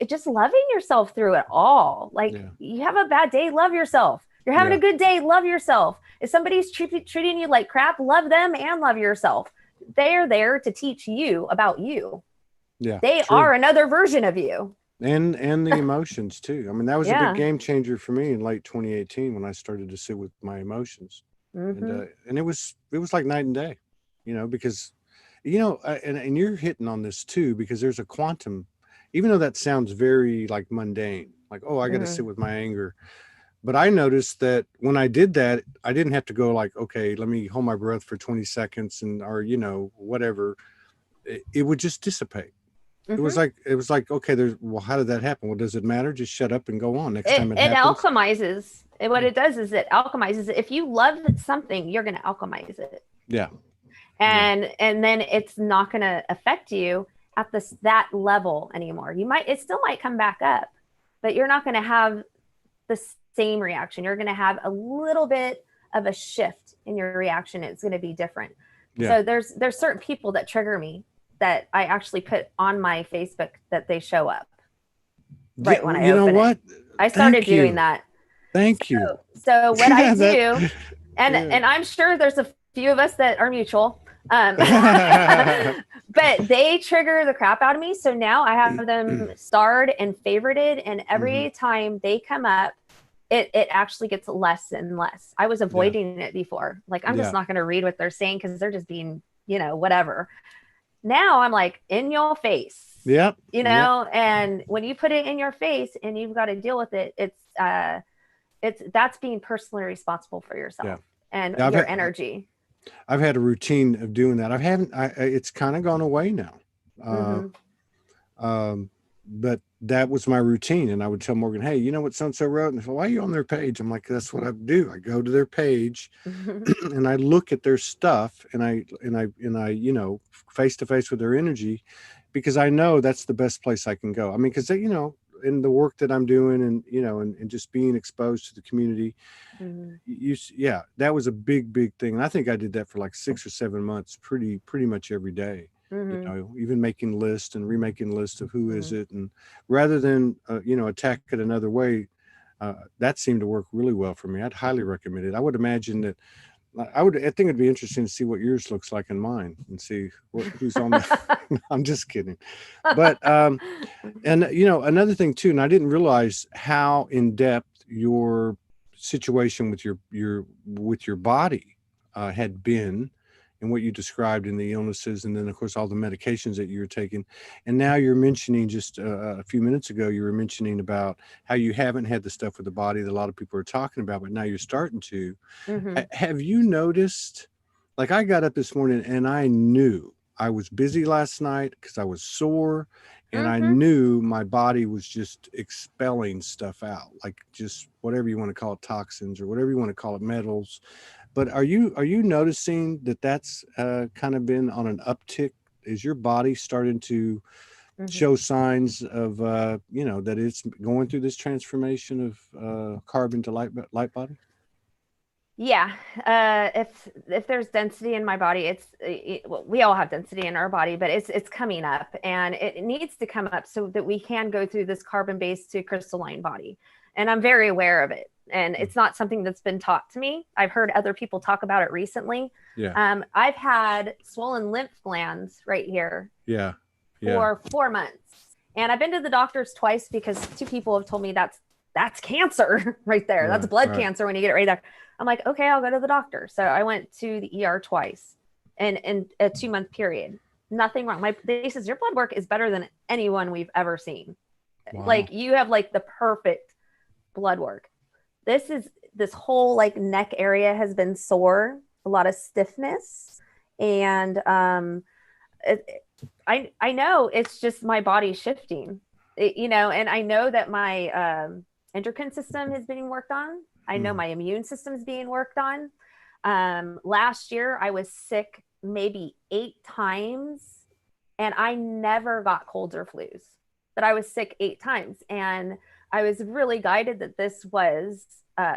just loving yourself through it all. Like you have a bad day, love yourself. You're having a good day, love yourself. If somebody's treating you like crap, love them and love yourself. They're there to teach you about you. They are another version of you. And the emotions too. I mean, that was a big game changer for me in late 2018 when I started to sit with my emotions. And it was like night and day, because and you're hitting on this too, because there's a quantum, even though that sounds very like mundane, like, oh, I got to sit with my anger. But I noticed that when I did that, I didn't have to go like, okay, let me hold my breath for 20 seconds or whatever. It would just dissipate. It was like, okay, well, how did that happen? Well, does it matter? Just shut up and go on. Next time it happens. It alchemizes. What it does is it alchemizes. If you love something, you're going to alchemize it. Yeah. And then it's not going to affect you at that level anymore. It still might come back up, but you're not going to have the same reaction. You're going to have a little bit of a shift in your reaction. It's going to be different. So there's certain people that trigger me that I actually put on my Facebook that they show up right when I open it. I started doing that. Thank you. So what I do, and I'm sure there's a few of us that are mutual, but they trigger the crap out of me. So now I have them starred and favorited, and every time they come up, it actually gets less and less. I was avoiding it before. Like, I'm just not going to read what they're saying because they're just being, whatever. Now I'm like, in your face. Yep. And when you put it in your face and you've got to deal with it, that's being personally responsible for yourself and your energy. I've had a routine of doing that. It's kind of gone away now. But that was my routine. And I would tell Morgan, hey, you know what so-and-so wrote? And why are you on their page? I'm like, that's what I do. I go to their page and I look at their stuff and I face to face with their energy, because I know that's the best place I can go. I mean, because, in the work that I'm doing and just being exposed to the community, that was a big thing. And I think I did that for like 6 or 7 months, pretty much every day. Mm-hmm. Even making lists and remaking lists of who is Mm-hmm. it, and rather than attack it another way. That seemed to work really well for me. I'd highly recommend it. I would imagine that I think it'd be interesting to see what yours looks like and mine, and see who's on the. I'm just kidding, but and another thing too, and I didn't realize how in depth your situation with your body had been, and what you described in the illnesses, and then of course all the medications that you were taking, and now you're mentioning just a few minutes ago you were mentioning about how you haven't had the stuff with the body that a lot of people are talking about, but now you're starting to. Mm-hmm. Have you noticed? Like I got up this morning and I knew I was busy last night because I was sore, and I Mm-hmm. knew my body was just expelling stuff out, like just whatever you want to call it, toxins or whatever you want to call it, metals. But are you noticing that that's kind of been on an uptick? Is your body starting to Mm-hmm. show signs of that it's going through this transformation of carbon to light body? Yeah. If there's density in my body, well, we all have density in our body, but it's coming up, and it needs to come up so that we can go through this carbon based to crystalline body. And I'm very aware of it. And it's not something that's been taught to me. I've heard other people talk about it recently. Yeah, I've had swollen lymph glands right here yeah, yeah. for 4 months. And I've been to the doctors twice because two people have told me that's cancer right there. That's Right, blood right. cancer when you get it right there. I'm like, okay, I'll go to the doctor. So I went to the ER twice in a 2-month period. Nothing wrong. They says your blood work is better than anyone we've ever seen. Wow. Like you have like the perfect blood work. This whole like neck area has been sore, a lot of stiffness, and I know it's just my body shifting, and I know that my endocrine system is being worked on. I know my immune system is being worked on. Last year I was sick maybe 8 times, and I never got colds or flus, but I was sick 8 times. And I was really guided that this was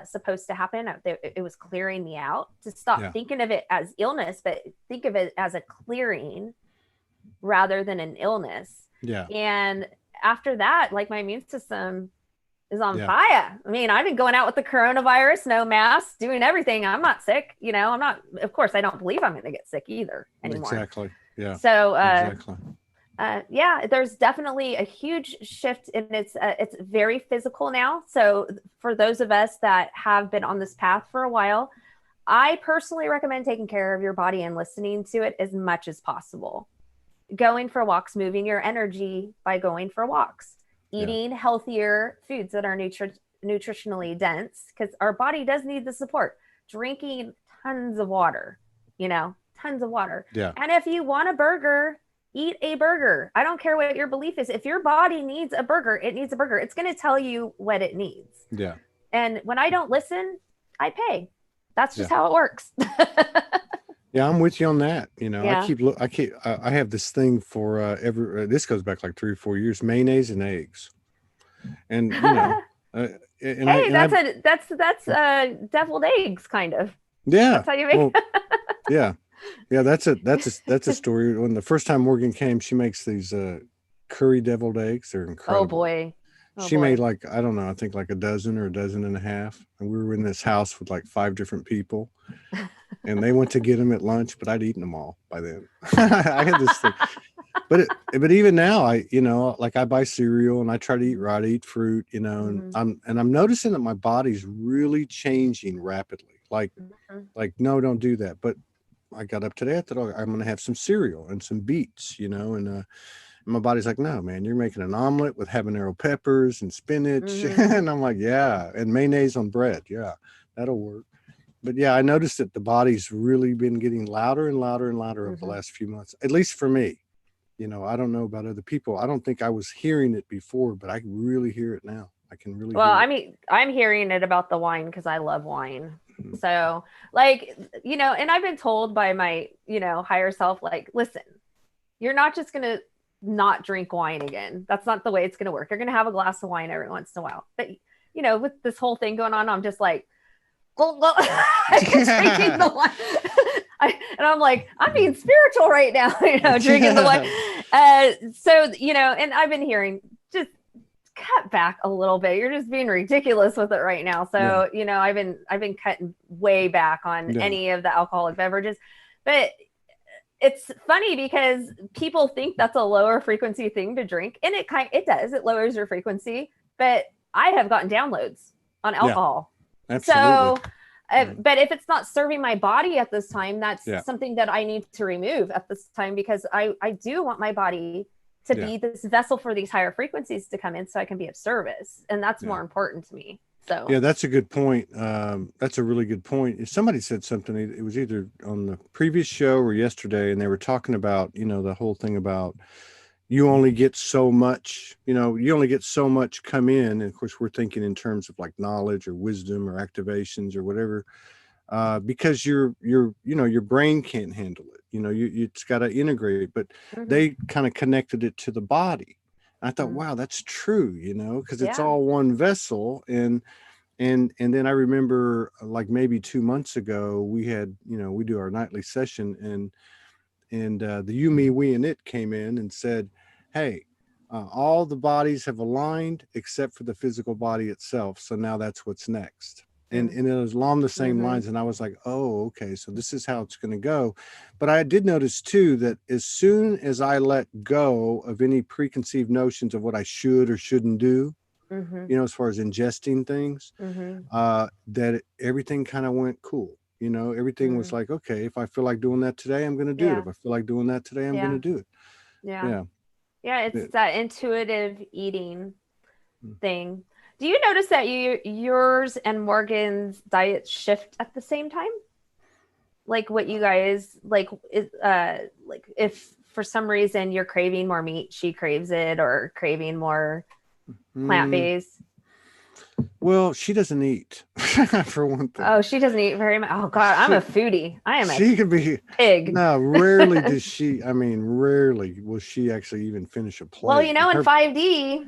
supposed to happen. It was clearing me out to stop Yeah, thinking of it as illness, but think of it as a clearing rather than an illness. yeah, And after that, like my immune system is on yeah. fire. I mean, I've been going out with the coronavirus, no mask, doing everything. I'm not sick. I'm not, of course, I don't believe I'm going to get sick either anymore. Exactly. Yeah. So, Exactly. yeah, there's definitely a huge shift, and it's very physical now. So for those of us that have been on this path for a while, I personally recommend taking care of your body and listening to it as much as possible. Going for walks, moving your energy by going for walks, Yeah. eating healthier foods that are nutritionally dense, because our body does need the support. Drinking tons of water, tons of water. Yeah. And if you want a burger, eat a burger. I don't care what your belief is. If your body needs a burger, it needs a burger. It's going to tell you what it needs. Yeah. And when I don't listen, I pay. That's just Yeah. how it works. Yeah, I'm with you on that. Yeah. I have this thing for this goes back like 3 or 4 years, mayonnaise and eggs. And and Hey, that's deviled eggs, kind of. yeah. That's how you make. Well, yeah. Yeah, that's a story. When the first time Morgan came, she makes these curry deviled eggs. They're incredible. Oh boy. She made like, I don't know, I think like a dozen or a dozen and a half. And we were in this house with like 5 different people. And they went to get them at lunch, but I'd eaten them all by then. I had this thing. But even now, like I buy cereal and I try to eat right, eat fruit, and I'm noticing that my body's really changing rapidly. Like no, don't do that. But I got up today, I thought, I'm going to have some cereal and some beets, and my body's like, no, man, you're making an omelet with habanero peppers and spinach. And I'm like, yeah, and mayonnaise on bread. Yeah, that'll work. But yeah, I noticed that the body's really been getting louder and louder and louder over the last few months, at least for me. I don't know about other people. I don't think I was hearing it before, but I really hear it now. I can really Well, hear I it. mean, I'm hearing it about the wine because I love wine. So, like, and I've been told by my, higher self, like, listen, you're not just going to not drink wine again. That's not the way it's going to work. You're going to have a glass of wine every once in a while. But, with this whole thing going on, I'm just like, drinking the wine. And I'm like, I'm being spiritual right now, drinking the wine. So, and I've been hearing, just cut back a little bit. You're just being ridiculous with it right now. So, I've been cutting way back on any of the alcoholic beverages. But it's funny because people think that's a lower frequency thing to drink, and it does. It lowers your frequency. But I have gotten downloads on alcohol. Absolutely. So, but if it's not serving my body at this time, that's something that I need to remove at this time, because I do want my body to be this vessel for these higher frequencies to come in, so I can be of service. And that's more important to me. So yeah, that's a good point. That's a really good point. If somebody said something, it was either on the previous show or yesterday, and they were talking about, the whole thing about you only get so much, you only get so much come in. And of course, we're thinking in terms of like knowledge or wisdom or activations or whatever, because your brain can't handle it. It's got to integrate, but they kind of connected it to the body. I thought, wow, that's true, because it's all one vessel. And then I remember like maybe 2 months ago, we had, we do our nightly session, and the you, me, we, and it came in and said, hey, all the bodies have aligned except for the physical body itself. So now that's what's next. And it was along the same lines. And I was like, oh, okay, so this is how it's going to go. But I did notice too, that as soon as I let go of any preconceived notions of what I should or shouldn't do, as far as ingesting things, that everything kind of went cool. Everything was like, okay, if I feel like doing that today, I'm going to do it. If I feel like doing that today, I'm going to do it. Yeah. It's that intuitive eating thing. Do you notice that yours and Morgan's diets shift at the same time? Like what you guys like if for some reason you're craving more meat, she craves it, or craving more plant-based? Well, she doesn't eat, for one thing. Oh, she doesn't eat very much. Oh God, I'm a foodie. I am she could be pig. No, rarely does she. Rarely will she actually even finish a plate. Well, in 5D,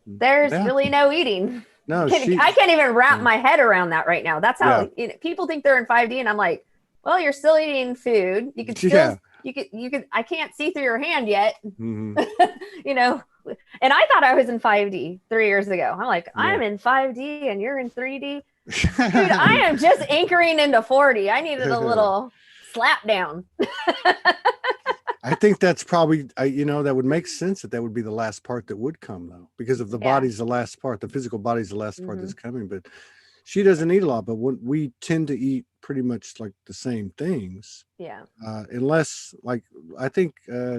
there's really no eating. No, I can't even wrap my head around that right now. That's how people think they're in 5D, and I'm like, well, you're still eating food. You could still, you could. I can't see through your hand yet. And I thought I was in 5D 3 years ago. I'm like, I'm in 5D and you're in 3D. Dude, I am just anchoring into 4D. I needed a little slap down. I think that's probably, that would make sense that would be the last part that would come, though, because of the body's the last part, the physical body's the last part that's coming. But she doesn't eat a lot, but we tend to eat pretty much like the same things. Yeah. Unless, like, I think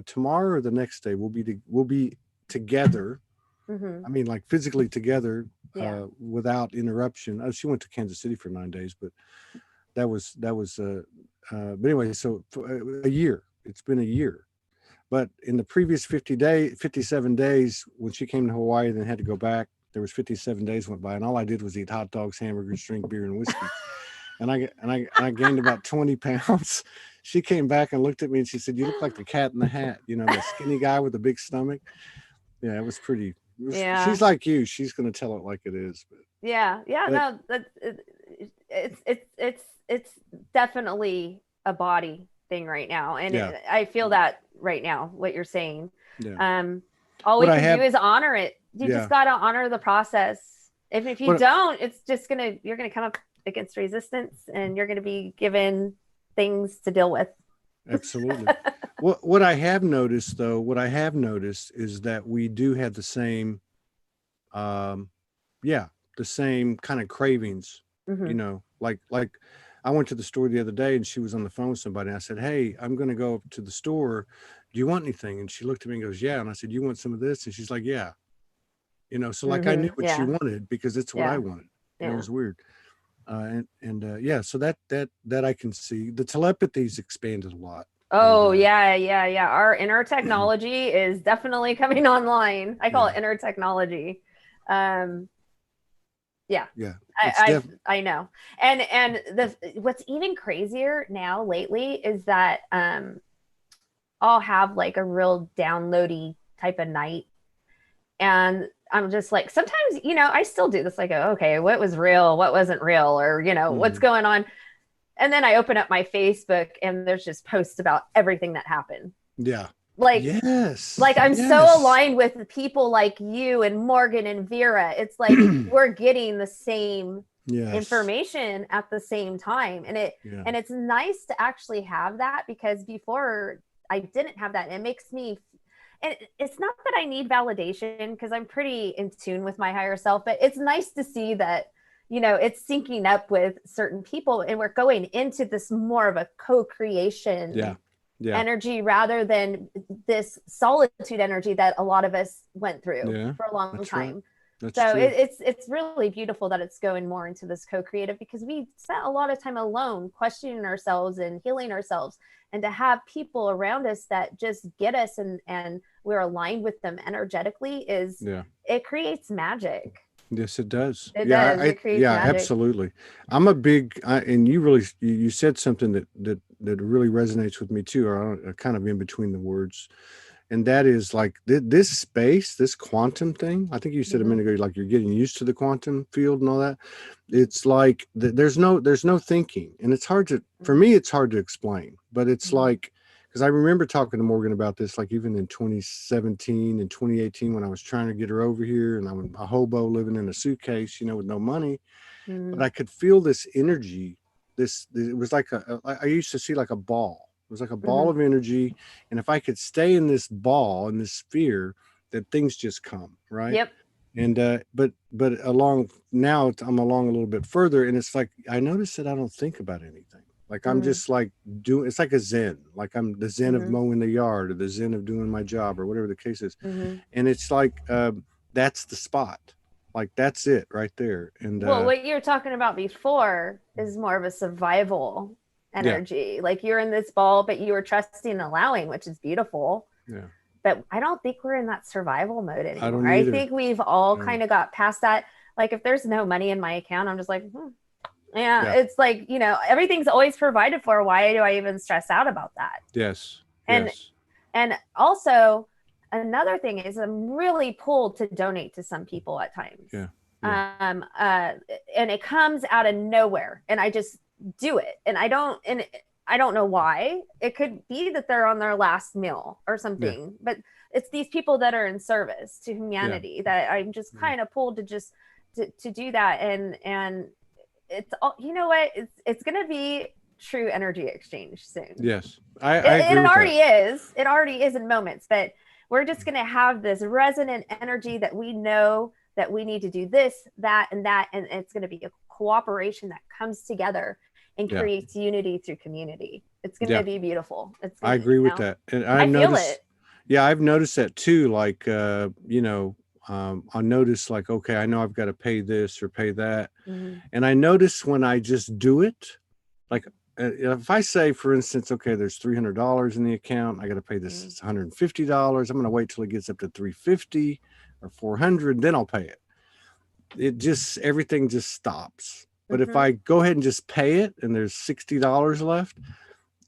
tomorrow or the next day we'll be together. Like physically together, without interruption. She went to Kansas City for 9 days, but that was but anyway, so for a year. It's been a year. But in the previous 57 days, when she came to Hawaii and then had to go back, there was 57 days went by, and all I did was eat hot dogs, hamburgers, drink beer, and whiskey. and I gained about 20 pounds. She came back and looked at me and she said, "You look like the Cat in the Hat, the skinny guy with the big stomach." Yeah, it was pretty. She's like you. She's going to tell it like it is. But no, it's definitely a body thing right now, and I feel that right now, what you're saying. All we can do is honor it. You just got to honor the process. If you don't, it's just you're gonna come up against resistance, and you're gonna be given things to deal with. Absolutely. What I have noticed is that we do have the same the same kind of cravings. Like I went to the store the other day and she was on the phone with somebody, and I said, "Hey, I'm going to go up to the store. Do you want anything?" And she looked at me and goes, "Yeah." And I said, "You want some of this?" And she's like, "Yeah." So like I knew what she wanted because it's what I wanted. It was weird. So that I can see. The telepathy's expanded a lot. Oh, yeah. Our inner technology is definitely coming online. I call it inner technology. I know. And what's even crazier now lately is that I'll have like a real downloady type of night, and I'm just like, sometimes I still do this, like, okay, what was real, what wasn't real, or what's going on. And then I open up my Facebook and there's just posts about everything that happened. Yeah. Like, Yes. I'm so Yes. aligned with people like you and Morgan and Vera. It's like we're getting the same Yes. information at the same time. Yeah. And it's nice to actually have that, because before I didn't have that. And it makes me, and it's not that I need validation, because I'm pretty in tune with my higher self, but it's nice to see that, it's syncing up with certain people and we're going into this more of a co-creation Yeah. Yeah. energy, rather than this solitude energy that a lot of us went through Yeah. for a long That's time. right. That's So true. it's really beautiful that it's going more into this co-creative, because we spent a lot of time alone questioning ourselves and healing ourselves, and to have people around us that just get us and we're aligned with them energetically Yeah. it creates magic. Yes, it does. It Yeah, does. It creates yeah, magic. absolutely. I'm a big, and you really, you said something that really resonates with me too, or kind of in between the words, and that is like this space, this quantum thing. I think you said a minute ago, like you're getting used to the quantum field and all that. It's like there's no thinking, and it's hard to, for me, it's hard to explain, but it's like, because I remember talking to Morgan about this, like even in 2017 and 2018 when I was trying to get her over here, and I'm a hobo living in a suitcase, with no money, but I could feel this energy. It was like I used to see like a ball. It was like a ball of energy, and if I could stay in this ball, in this sphere, that things just come, right? Yep. And but along now, I'm along a little bit further, and it's like I notice that I don't think about anything. Like I'm just like doing. It's like a zen. Like I'm the zen of mowing the yard, or the zen of doing my job, or whatever the case is. And it's like that's the spot. Like that's it right there. And Well, what you were talking about before is more of a survival yeah, energy. Like you're in this ball, but you were trusting and allowing, which is beautiful. yeah. But I don't think we're in that survival mode I anymore. don't I either. think we've all No. kind of got past that. Like if there's no money in my account, I'm just like, yeah, Yeah. it's like, everything's always provided for. Why do I even stress out about that? Yes. And Yes. and also another thing is I'm really pulled to donate to some people at times. Yeah. And it comes out of nowhere, and I just do it, and I don't know why. It could be that they're on their last meal or something, but it's these people that are in service to humanity that I'm just kind of pulled to just to do that. And it's all, what, it's gonna be true energy exchange soon. Yes. I agree with already that. is. It already is in moments, but we're just going to have this resonant energy that we know that we need to do this, that, and that. And it's going to be a cooperation that comes together and Yeah. creates unity through community. It's going Yeah. to be beautiful. It's I gonna, agree with that. And I feel it. Yeah, I've noticed that too. Like, I notice like, okay, I know I've got to pay this or pay that. And I notice when I just do it, like if I say, for instance, okay, there's $300 in the account, I got to pay this $150. I'm going to wait till it gets up to $350 or $400, then I'll pay it. It just, everything just stops. But if I go ahead and just pay it and there's $60 left,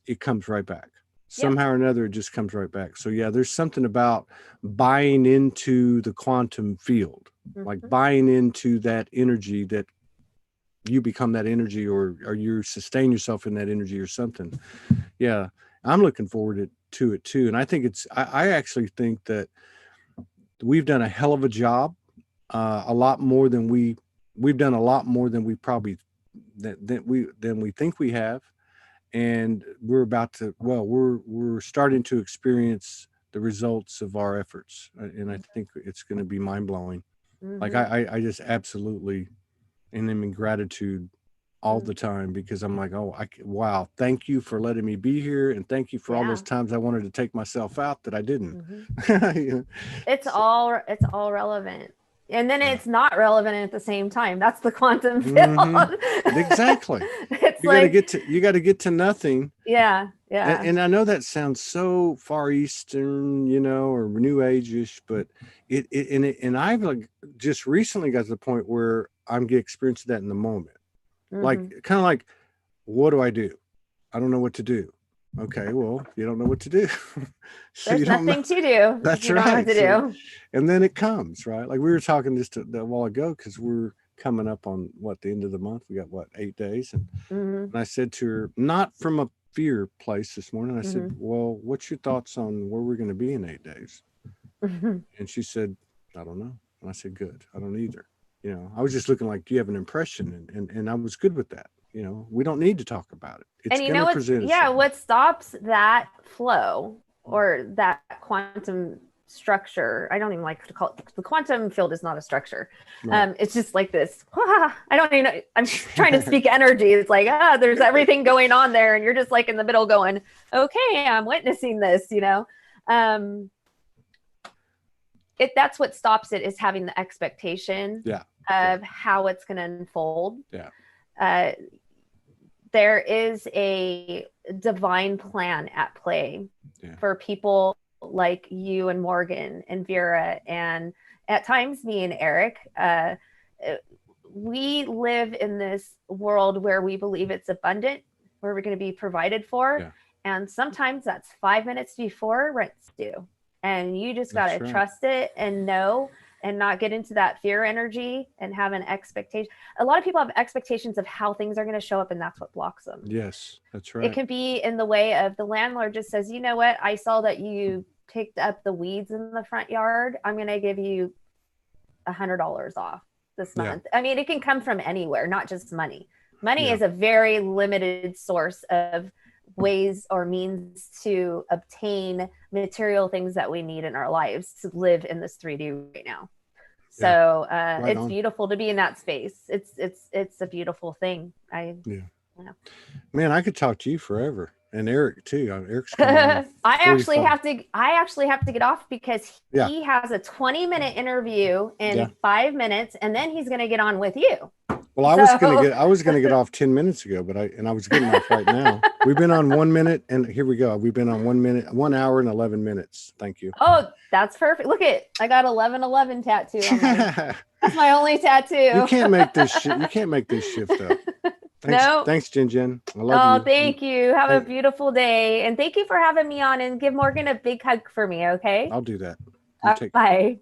it comes right back. Somehow or another, it just comes right back. So yeah, there's something about buying into the quantum field, like buying into that energy, that you become that energy, or you sustain yourself in that energy or something. Yeah, I'm looking forward to it too. And I think I actually think that we've done a hell of a job, a lot more than we've done a lot more than we probably than we think we have. And we're about to, well, we're starting to experience the results of our efforts, and I think it's going to be mind-blowing. Like I just absolutely, and I'm in gratitude all the time, because I'm like, oh, wow, thank you for letting me be here, and thank you for all those times I wanted to take myself out that I didn't. It's all relevant. And then it's not relevant at the same time. That's the quantum field. Exactly. It's you got to get to nothing. Yeah. And I know that sounds so far Eastern, or New Age-ish, but and I've like just recently got to the point where I'm experiencing that in the moment. Like, kind of like, what do? I don't know what to do. Okay, well, you don't know what to do. So there's nothing to do. That's you don't know right. what to do. And then it comes, right? Like we were talking just a while ago, because we're coming up on the end of the month. We got 8 days. And, Mhm. and I said to her, not from a fear place this morning, I said, well, what's your thoughts on where we're going to be in 8 days? Mhm. And she said, I don't know. And I said, good. I don't either. I was just looking like, do you have an impression? And I was good with that. We don't need to talk about it. It's And you going know to what's present itself. what stops that flow or that quantum structure? I don't even like to call it, the quantum field is not a structure. Right. It's just like this. I don't even know. I'm trying to speak energy. It's like, there's everything going on there, and you're just like in the middle going, okay, I'm witnessing this, that's what stops it, is having the expectation of how it's going to unfold. There is a divine plan at play for people like you and Morgan and Vera, and at times me and Eric. We live in this world where we believe it's abundant, where we're going to be provided for. And sometimes that's 5 minutes before rent's due. And you just got to trust it and know, and not get into that fear energy and have an expectation. A lot of people have expectations of how things are going to show up, and that's what blocks them. Yes, that's right. It can be in the way of the landlord just says, you know what? I saw that you picked up the weeds in the front yard. I'm going to give you $100 off this month. I mean, it can come from anywhere, not just money. Money is a very limited source of ways or means to obtain material things that we need in our lives to live in this 3D right now. So it's beautiful to be in that space. It's a beautiful thing. Man, I could talk to you forever, and Eric too. Eric's I actually have to get off because he has a 20-minute interview in 5 minutes, and then he's going to get on with you. Well, I was gonna get off 10 minutes ago, but I was getting off right now. We've been on 1 minute, and here we go. We've been on 1 hour and 11 minutes. Thank you. Oh, that's perfect. Look I got 1111 tattoo on that's my only tattoo. You can't make this shit. You can't make this shift up. Thanks, Jen. I love you. Oh, thank you. Have a beautiful day, and thank you for having me on. And give Morgan a big hug for me, okay? I'll do that. Bye. Bye.